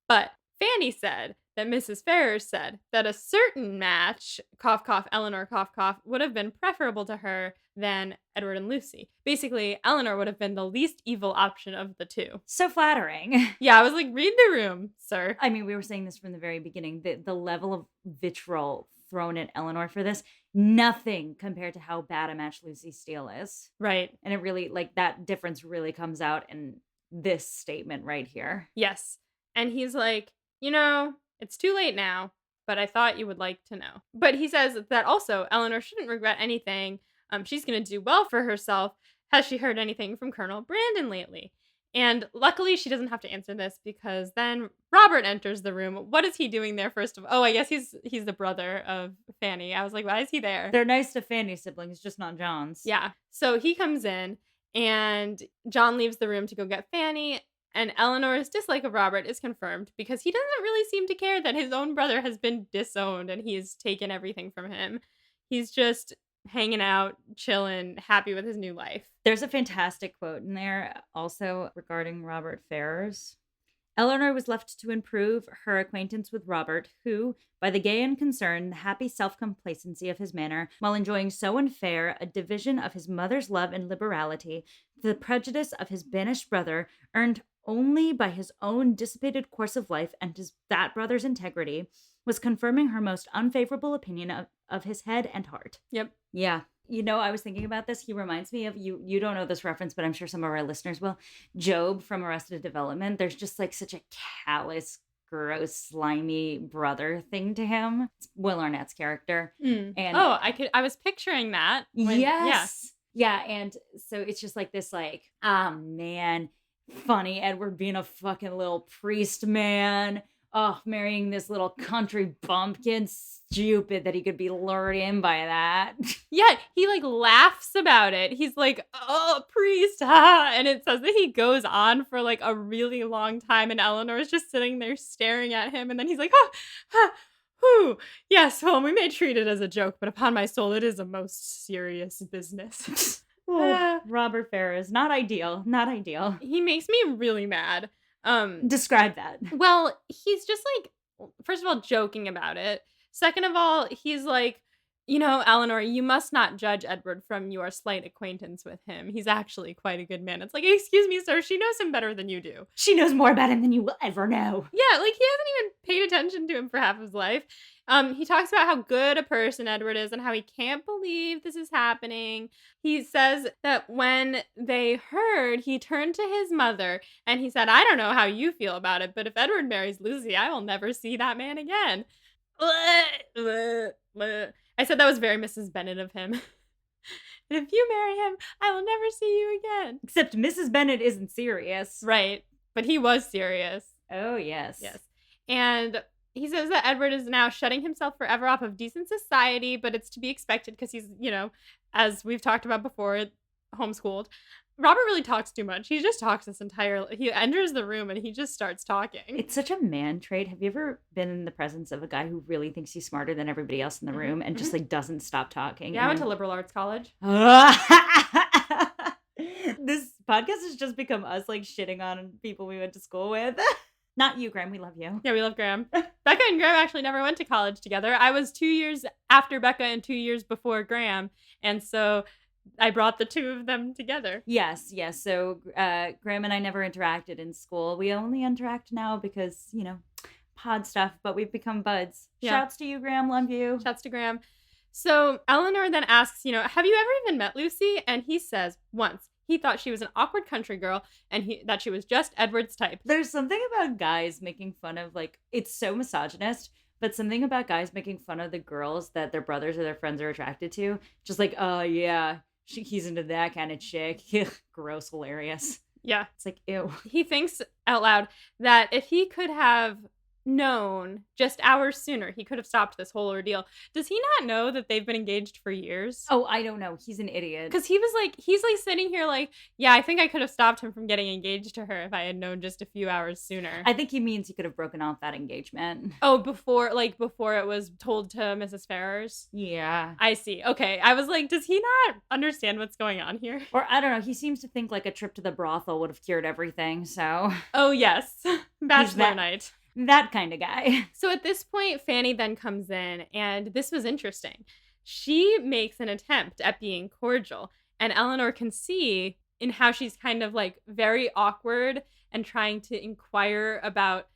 but Fanny said that Mrs. Ferrars said that a certain match, cough, cough, Elinor, cough, cough, would have been preferable to her than Edward and Lucy. Basically, Elinor would have been the least evil option of the two. So flattering. Yeah, I was like, read the room, sir. I mean, we were saying this from the very beginning. The level of vitriol thrown at Elinor for this, nothing compared to how bad a match Lucy Steele is. Right. And it really, like, that difference really comes out in this statement right here. Yes. And he's like, it's too late now, but I thought you would like to know. But he says that also Elinor shouldn't regret anything. She's going to do well for herself. Has she heard anything from Colonel Brandon lately? And luckily she doesn't have to answer this because then Robert enters the room. What is he doing there first of all? Oh, I guess he's the brother of Fanny. I was like, why is he there? They're nice to Fanny's siblings, just not John's. Yeah. So he comes in and John leaves the room to go get Fanny. And Eleanor's dislike of Robert is confirmed because he doesn't really seem to care that his own brother has been disowned and he's taken everything from him. He's just hanging out, chilling, happy with his new life. There's a fantastic quote in there also regarding Robert Ferrars. Elinor was left to improve her acquaintance with Robert, who, by the gay and concerned, the happy self-complacency of his manner, while enjoying so unfair a division of his mother's love and liberality, the prejudice of his banished brother, earned only by his own dissipated course of life and that brother's integrity, was confirming her most unfavorable opinion of his head and heart. Yep. Yeah. I was thinking about this. He reminds me of, you don't know this reference, but I'm sure some of our listeners will. Job from Arrested Development. There's just like such a callous, gross, slimy brother thing to him. It's Will Arnett's character. And I was picturing that. Yes. Yeah. And so it's just like this, like, oh man, funny Edward being a fucking little priest man. Oh, marrying this little country bumpkin. Stupid that he could be lured in by that. Yeah, he like laughs about it. He's like, oh, priest, ha. And it says that he goes on for like a really long time and Eleanor's just sitting there staring at him. And then he's like, yes, well, we may treat it as a joke, but upon my soul, it is a most serious business. Robert Ferrars, not ideal. Not ideal. He makes me really mad. Describe that. Well, he's just like, first of all, joking about it. Second of all, he's like, Elinor, you must not judge Edward from your slight acquaintance with him. He's actually quite a good man. It's like, excuse me, sir, she knows him better than you do. She knows more about him than you will ever know. Yeah, like he hasn't even paid attention to him for half his life. He talks about how good a person Edward is and how he can't believe this is happening. He says that when they heard, he turned to his mother and he said, I don't know how you feel about it, but if Edward marries Lucy, I will never see that man again. I said that was very Mrs. Bennet of him. And if you marry him, I will never see you again. Except Mrs. Bennet isn't serious. Right. But he was serious. Oh, yes. Yes. And he says that Edward is now shutting himself forever off of decent society, but it's to be expected because he's, as we've talked about before, homeschooled. Robert really talks too much. He just talks he enters the room and he just starts talking. It's such a man trait. Have you ever been in the presence of a guy who really thinks he's smarter than everybody else in the room and just like doesn't stop talking? Yeah, I went to liberal arts college. This podcast has just become us like shitting on people we went to school with. Not you, Graham. We love you. Yeah, we love Graham. Becca and Graham actually never went to college together. I was 2 years after Becca and 2 years before Graham. And so I brought the two of them together. Yes. So Graham and I never interacted in school. We only interact now because, pod stuff, but we've become buds. Yeah. Shouts to you, Graham. Love you. Shouts to Graham. So Elinor then asks, have you ever even met Lucy? And he says, once. He thought she was an awkward country girl and that she was just Edward's type. There's something about guys making fun of, like, it's so misogynist, but something about guys making fun of the girls that their brothers or their friends are attracted to. Just like, oh, yeah, he's into that kind of chick. Gross, hilarious. Yeah. It's like, ew. He thinks out loud that if he could have known just hours sooner, he could have stopped this whole ordeal. Does he not know that they've been engaged for years? Oh, I don't know. He's an idiot. Because he's like sitting here like, yeah, I think I could have stopped him from getting engaged to her if I had known just a few hours sooner. I think he means he could have broken off that engagement. Oh, before it was told to Mrs. Ferrars? Yeah. I see. Okay. I was like, does he not understand what's going on here? Or I don't know. He seems to think like a trip to the brothel would have cured everything, so. Oh, yes. Bachelor night. That kind of guy. So at this point, Fanny then comes in, and this was interesting. She makes an attempt at being cordial, and Eleanor can see in how she's kind of like very awkward and trying to inquire about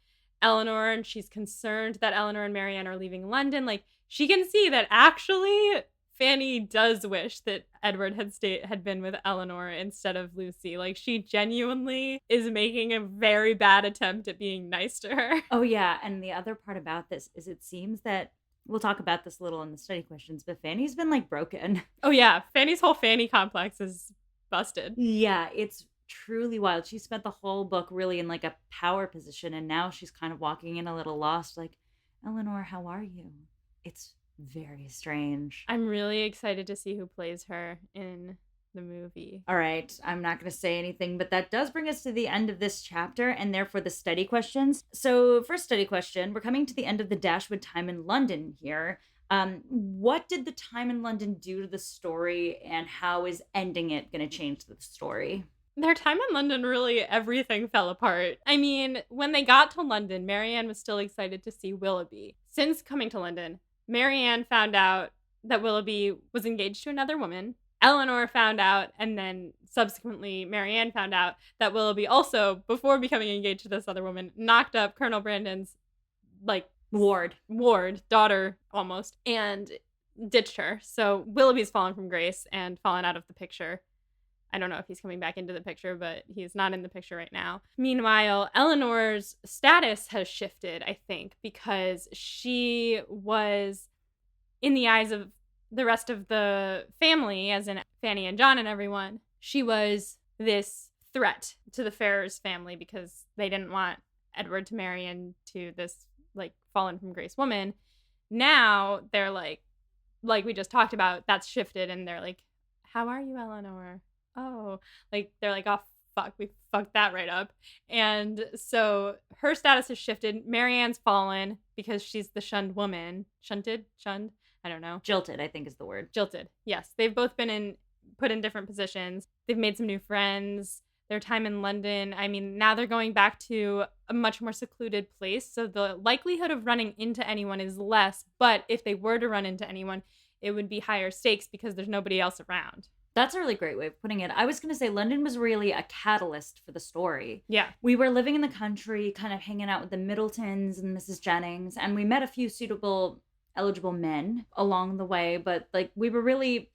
Eleanor, and she's concerned that Eleanor and Marianne are leaving London. Like she can see that actually Fanny does wish that Edward had been with Eleanor instead of Lucy. Like she genuinely is making a very bad attempt at being nice to her. Oh, yeah, and the other part about this is it seems that we'll talk about this a little in the study questions, but Fanny's been, like, broken. Oh yeah, Fanny's whole Fanny complex is busted. Yeah, it's truly wild. She spent the whole book really in, like, a power position, and now she's kind of walking in a little lost, like, "Eleanor, how are you?" It's very strange. I'm really excited to see who plays her in the movie. All right, I'm not going to say anything, but that does bring us to the end of this chapter and therefore the study questions. So, first study question, we're coming to the end of the Dashwood time in London here. What did the time in London do to the story, and how is ending it going to change the story? Their time in London, really, everything fell apart. I mean, when they got to London, Marianne was still excited to see Willoughby. Since coming to London, Marianne found out that Willoughby was engaged to another woman. Eleanor found out, and then subsequently Marianne found out that Willoughby also, before becoming engaged to this other woman, knocked up Colonel Brandon's, like, ward, daughter, almost, and ditched her. So Willoughby's fallen from grace and fallen out of the picture. I don't know if he's coming back into the picture, but he's not in the picture right now. Meanwhile, Eleanor's status has shifted, I think, because she was, in the eyes of the rest of the family, as in Fanny and John and everyone, she was this threat to the Ferrers family because they didn't want Edward to marry into this, like, fallen from grace woman. Now they're like we just talked about, that's shifted, and they're like, "How are you, Eleanor?" Oh, like they're like, "Oh fuck, we fucked that right up." And so her status has shifted. Marianne's fallen because she's the shunned woman. Shunned? I don't know. Jilted, I think is the word. Jilted. Yes. They've both been put in different positions. They've made some new friends. Their time in London, I mean, now they're going back to a much more secluded place. So the likelihood of running into anyone is less. But if they were to run into anyone, it would be higher stakes because there's nobody else around. That's a really great way of putting it. I was going to say London was really a catalyst for the story. Yeah. We were living in the country, kind of hanging out with the Middletons and Mrs. Jennings, and we met a few suitable, eligible men along the way, but like we were really,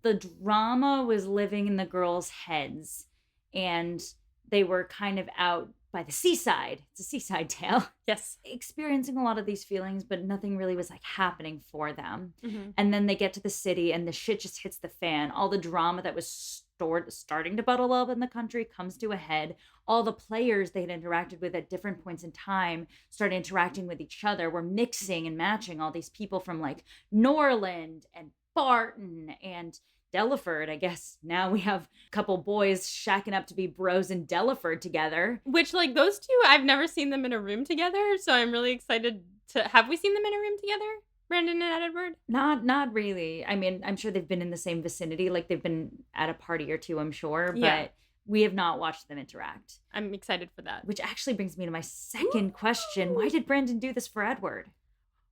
the drama was living in the girls' heads, and they were kind of out by the seaside. It's a seaside tale. Yes. Experiencing a lot of these feelings, but nothing really was like happening for them. Mm-hmm. And then they get to the city and the shit just hits the fan. All the drama that was starting to bubble up in the country comes to a head. All the players they had interacted with at different points in time started interacting with each other. We're mixing and matching all these people from like Norland and Barton and Delaford. I guess now we have a couple boys shacking up to be bros in Delaford together. Which, like, those two, I've never seen them in a room together, so I'm really excited to... Have we seen them in a room together, Brandon and Edward? Not really. I mean, I'm sure they've been in the same vicinity, like they've been at a party or two, I'm sure, but we have not watched them interact. I'm excited for that. Which actually brings me to my second question. Why did Brandon do this for Edward?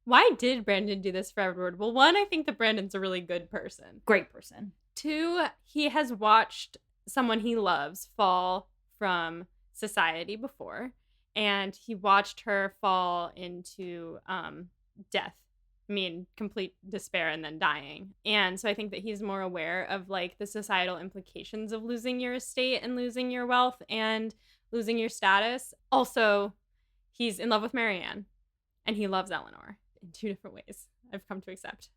Why did Brandon do this for Edward? Well, one, I think that Brandon's a really good person. Great person. Two, he has watched someone he loves fall from society before, and he watched her fall into death. I mean, complete despair and then dying. And so I think that he's more aware of like the societal implications of losing your estate and losing your wealth and losing your status. Also, he's in love with Marianne, and he loves Elinor in two different ways. I've come to accept.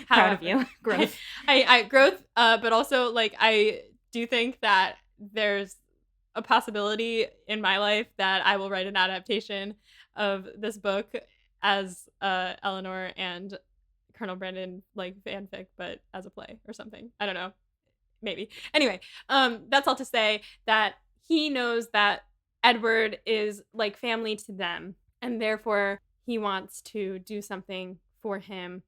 Proud of you. Growth. I growth, but also like I do think that there's a possibility in my life that I will write an adaptation of this book as Elinor and Colonel Brandon like fanfic, but as a play or something. I don't know. Maybe. Anyway, that's all to say that he knows that Edward is like family to them, and therefore he wants to do something for him.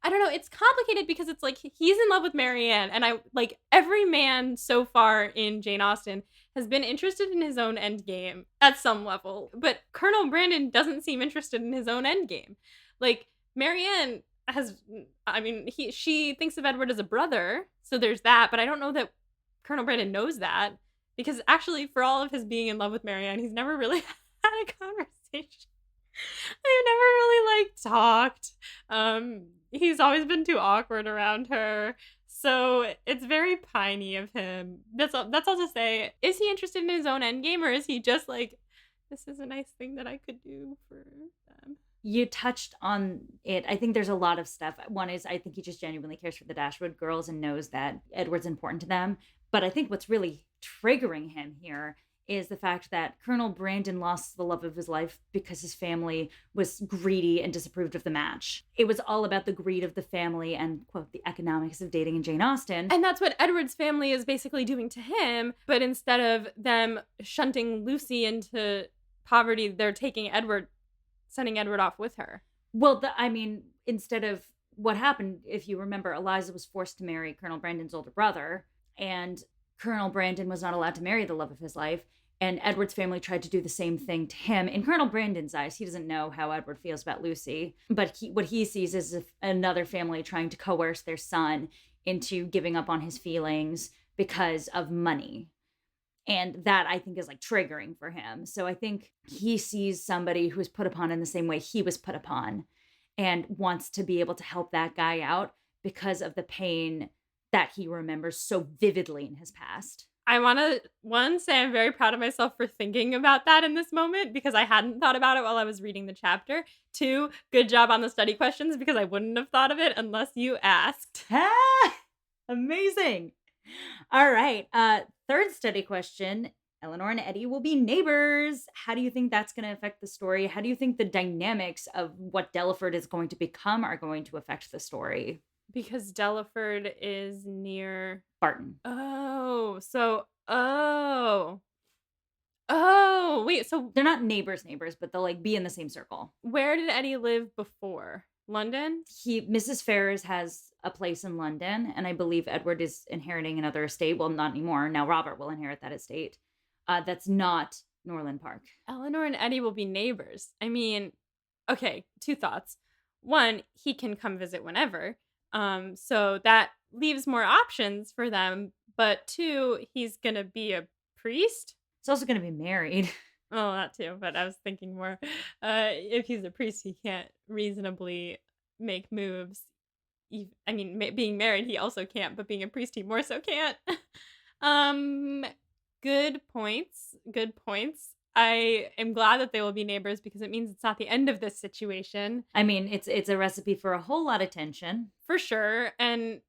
I don't know, it's complicated because it's like he's in love with Marianne, and I like every man so far in Jane Austen has been interested in his own end game at some level, but Colonel Brandon doesn't seem interested in his own end game. Like Marianne has, I mean, she thinks of Edward as a brother, so there's that, but I don't know that Colonel Brandon knows that because actually, for all of his being in love with Marianne, he's never really had a conversation. They've never really like talked. He's always been too awkward around her. So it's very piney of him. That's all to say. Is he interested in his own endgame, or is he just like, this is a nice thing that I could do for them? You touched on it. I think there's a lot of stuff. One is I think he just genuinely cares for the Dashwood girls and knows that Edward's important to them. But I think what's really triggering him here is the fact that Colonel Brandon lost the love of his life because his family was greedy and disapproved of the match. It was all about the greed of the family and, quote, the economics of dating in Jane Austen. And that's what Edward's family is basically doing to him. But instead of them shunting Lucy into poverty, they're sending Edward off with her. Well, I mean, instead of what happened, if you remember, Eliza was forced to marry Colonel Brandon's older brother, and Colonel Brandon was not allowed to marry the love of his life. And Edward's family tried to do the same thing to him. In Colonel Brandon's eyes, he doesn't know how Edward feels about Lucy, but what he sees is another family trying to coerce their son into giving up on his feelings because of money. And that, I think, is like triggering for him. So I think he sees somebody who was put upon in the same way he was put upon and wants to be able to help that guy out because of the pain that he remembers so vividly in his past. I want to, one, say I'm very proud of myself for thinking about that in this moment because I hadn't thought about it while I was reading the chapter. Two, good job on the study questions because I wouldn't have thought of it unless you asked. Ah, amazing. All right. Third study question. Elinor and Eddie will be neighbors. How do you think that's going to affect the story? How do you think the dynamics of what Delaford is going to become are going to affect the story? Because Delaford is near Barton. Wait, so they're not neighbors, but they'll like be in the same circle. Where did Eddie live before? London? Mrs. Ferrers has a place in London, and I believe Edward is inheriting another estate. Well, not anymore. Now Robert will inherit that estate. That's not Norland Park. Elinor and Eddie will be neighbors. I mean, okay, two thoughts. One, he can come visit whenever. So that leaves more options for them. But two, he's gonna be a priest. He's also gonna be married. Oh, that too. But I was thinking more, if he's a priest, he can't reasonably make moves. I mean, being married, he also can't. But being a priest, he more so can't. Good points. Good points. I am glad that they will be neighbors because it means it's not the end of this situation. I mean, it's a recipe for a whole lot of tension. For sure. And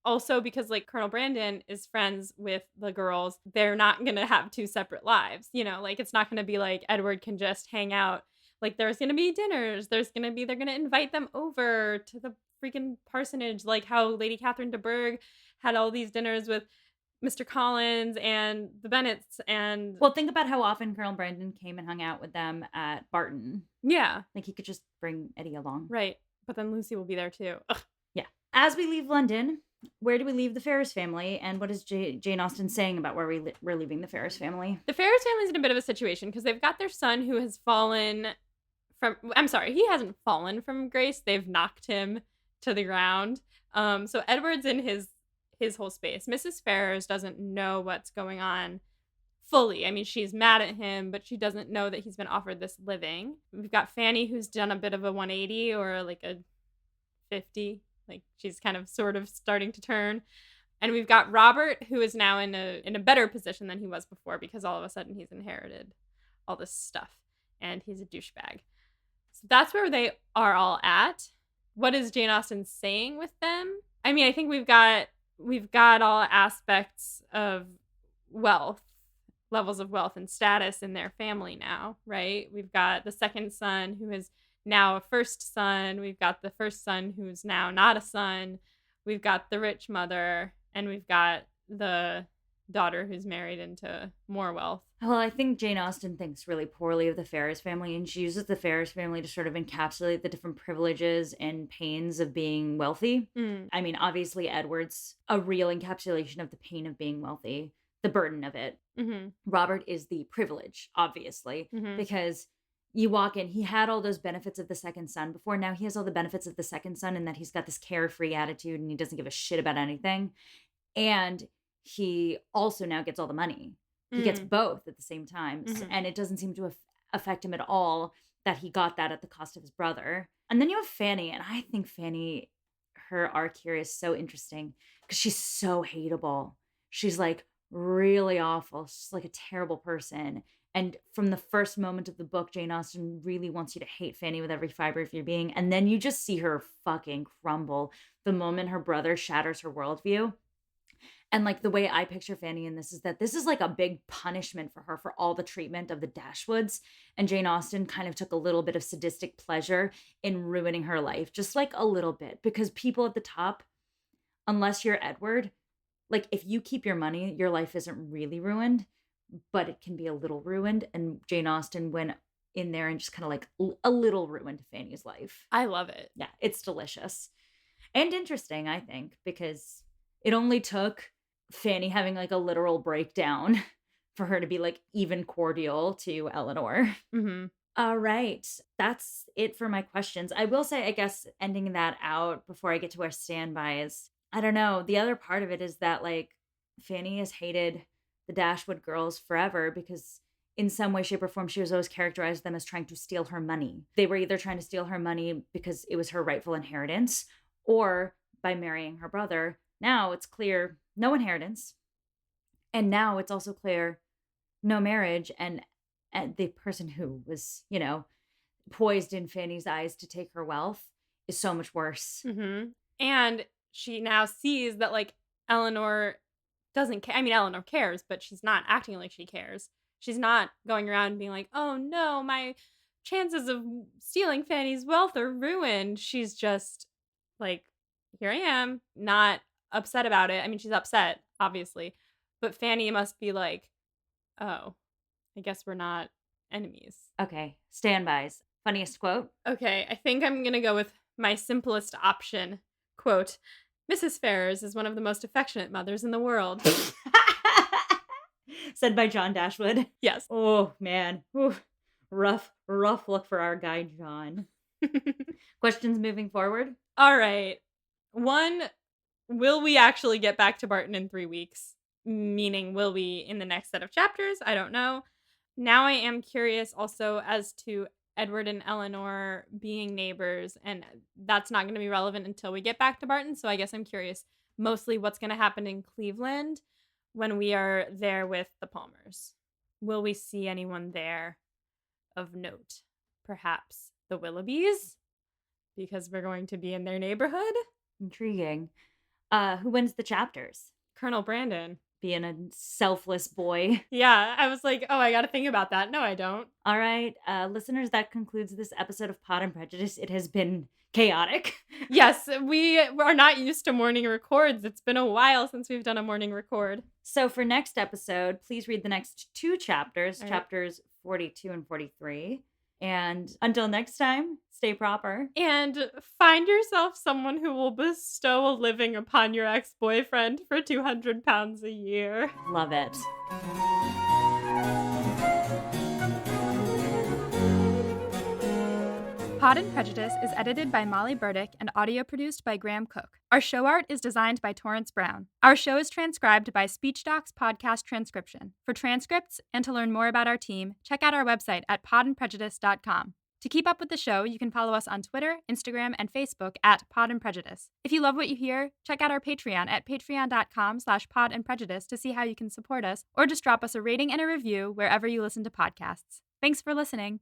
also because like Colonel Brandon is friends with the girls, they're not going to have two separate lives. You know, like it's not going to be like Edward can just hang out. Like there's going to be dinners. They're going to invite them over to the freaking parsonage, like how Lady Catherine de Bourgh had all these dinners with Mr. Collins and the Bennets. And well, think about how often Colonel Brandon came and hung out with them at Barton. Yeah. Like he could just bring Eddie along. Right. But then Lucy will be there too. Ugh. Yeah. As we leave London, where do we leave the Ferrers family? And what is Jane Austen saying about where we're leaving the Ferrers family? The Ferrers family's in a bit of a situation because they've got their son who has fallen from... I'm sorry, he hasn't fallen from grace. They've knocked him to the ground. So Edward's in his whole space. Mrs. Ferrers doesn't know what's going on fully. I mean, she's mad at him, but she doesn't know that he's been offered this living. We've got Fanny, who's done a bit of a 180 or like a 50. Like she's kind of sort of starting to turn. And we've got Robert, who is now in a better position than he was before because all of a sudden he's inherited all this stuff and he's a douchebag. So that's where they are all at. What is Jane Austen saying with them? I mean, I think we've got all aspects of wealth, levels of wealth and status in their family now, right? We've got the second son who is now a first son. We've got the first son who's now not a son. We've got the rich mother, and we've got the daughter who's married into more wealth. Well, I think Jane Austen thinks really poorly of the Ferris family, and she uses the Ferris family to sort of encapsulate the different privileges and pains of being wealthy. Mm, I mean, obviously, Edward's a real encapsulation of the pain of being wealthy, the burden of it. mhm, Robert is the privilege, obviously, mhm, because you walk in, he had all those benefits of the second son before. Now he has all the benefits of the second son, and that he's got this carefree attitude and he doesn't give a shit about anything. And he also now gets all the money. He gets mm, both at the same time. mhm. And it doesn't seem to affect him at all that he got that at the cost of his brother. And then you have Fanny. And I think Fanny, her arc here is so interesting because she's so hateable. She's like really awful. She's like a terrible person. And from the first moment of the book, Jane Austen really wants you to hate Fanny with every fiber of your being. And then you just see her fucking crumble the moment her brother shatters her worldview. And, like, the way I picture Fanny in this is that this is, like, a big punishment for her for all the treatment of the Dashwoods, and Jane Austen kind of took a little bit of sadistic pleasure in ruining her life, just, like, a little bit, because people at the top, unless you're Edward, like, if you keep your money, your life isn't really ruined, but it can be a little ruined, and Jane Austen went in there and just kinda, like, a little ruined Fanny's life. I love it. Yeah, it's delicious. And interesting, I think, because it only took Fanny having, like, a literal breakdown for her to be, like, even cordial to Elinor. Mhm. All right. That's it for my questions. I will say, I guess, ending that out before I get to our standbys, I don't know. The other part of it is that, like, Fanny has hated the Dashwood girls forever because in some way, shape, or form, she was always characterized them as trying to steal her money. They were either trying to steal her money because it was her rightful inheritance or by marrying her brother. Now it's clear no inheritance. And now it's also clear no marriage. And the person who was, poised in Fanny's eyes to take her wealth is so much worse. Mhm. And she now sees that, like, Eleanor doesn't care. I mean, Eleanor cares, but she's not acting like she cares. She's not going around being like, "Oh, no, my chances of stealing Fanny's wealth are ruined." She's just like, "Here I am," not upset about it. I mean, she's upset, obviously, but Fanny must be like, "Oh, I guess we're not enemies." Okay, standbys. Funniest quote? Okay, I think I'm gonna go with my simplest option. Quote, "Mrs. Ferrars is one of the most affectionate mothers in the world." Said by John Dashwood. Yes. Oh, man. Ooh, rough look for our guy, John. Questions moving forward? All right. One, will we actually get back to Barton in 3 weeks? Meaning, will we in the next set of chapters? I don't know. Now I am curious also as to Edward and Eleanor being neighbors, and that's not going to be relevant until we get back to Barton. So I guess I'm curious mostly what's going to happen in Cleveland when we are there with the Palmers. Will we see anyone there of note? Perhaps the Willoughbys, because we're going to be in their neighborhood? Intriguing. Who wins the chapters? Colonel Brandon. Being a selfless boy. Yeah, I was like, "Oh, I gotta think about that." No, I don't. All right, listeners, that concludes this episode of Pod and Prejudice. It has been chaotic. Yes, we are not used to morning records. It's been a while since we've done a morning record. So for next episode, please read the next 2 chapters, All right. chapters 42 and 43. And until next time, stay proper. And find yourself someone who will bestow a living upon your ex-boyfriend for 200 pounds a year. Love it. Pod and Prejudice is edited by Molly Burdick and audio produced by Graham Cook. Our show art is designed by Torrance Brown. Our show is transcribed by SpeechDocs Podcast Transcription. For transcripts and to learn more about our team, check out our website at podandprejudice.com. To keep up with the show, you can follow us on Twitter, Instagram, and Facebook at Pod and Prejudice. If you love what you hear, check out our Patreon at patreon.com/podandprejudice to see how you can support us, or just drop us a rating and a review wherever you listen to podcasts. Thanks for listening.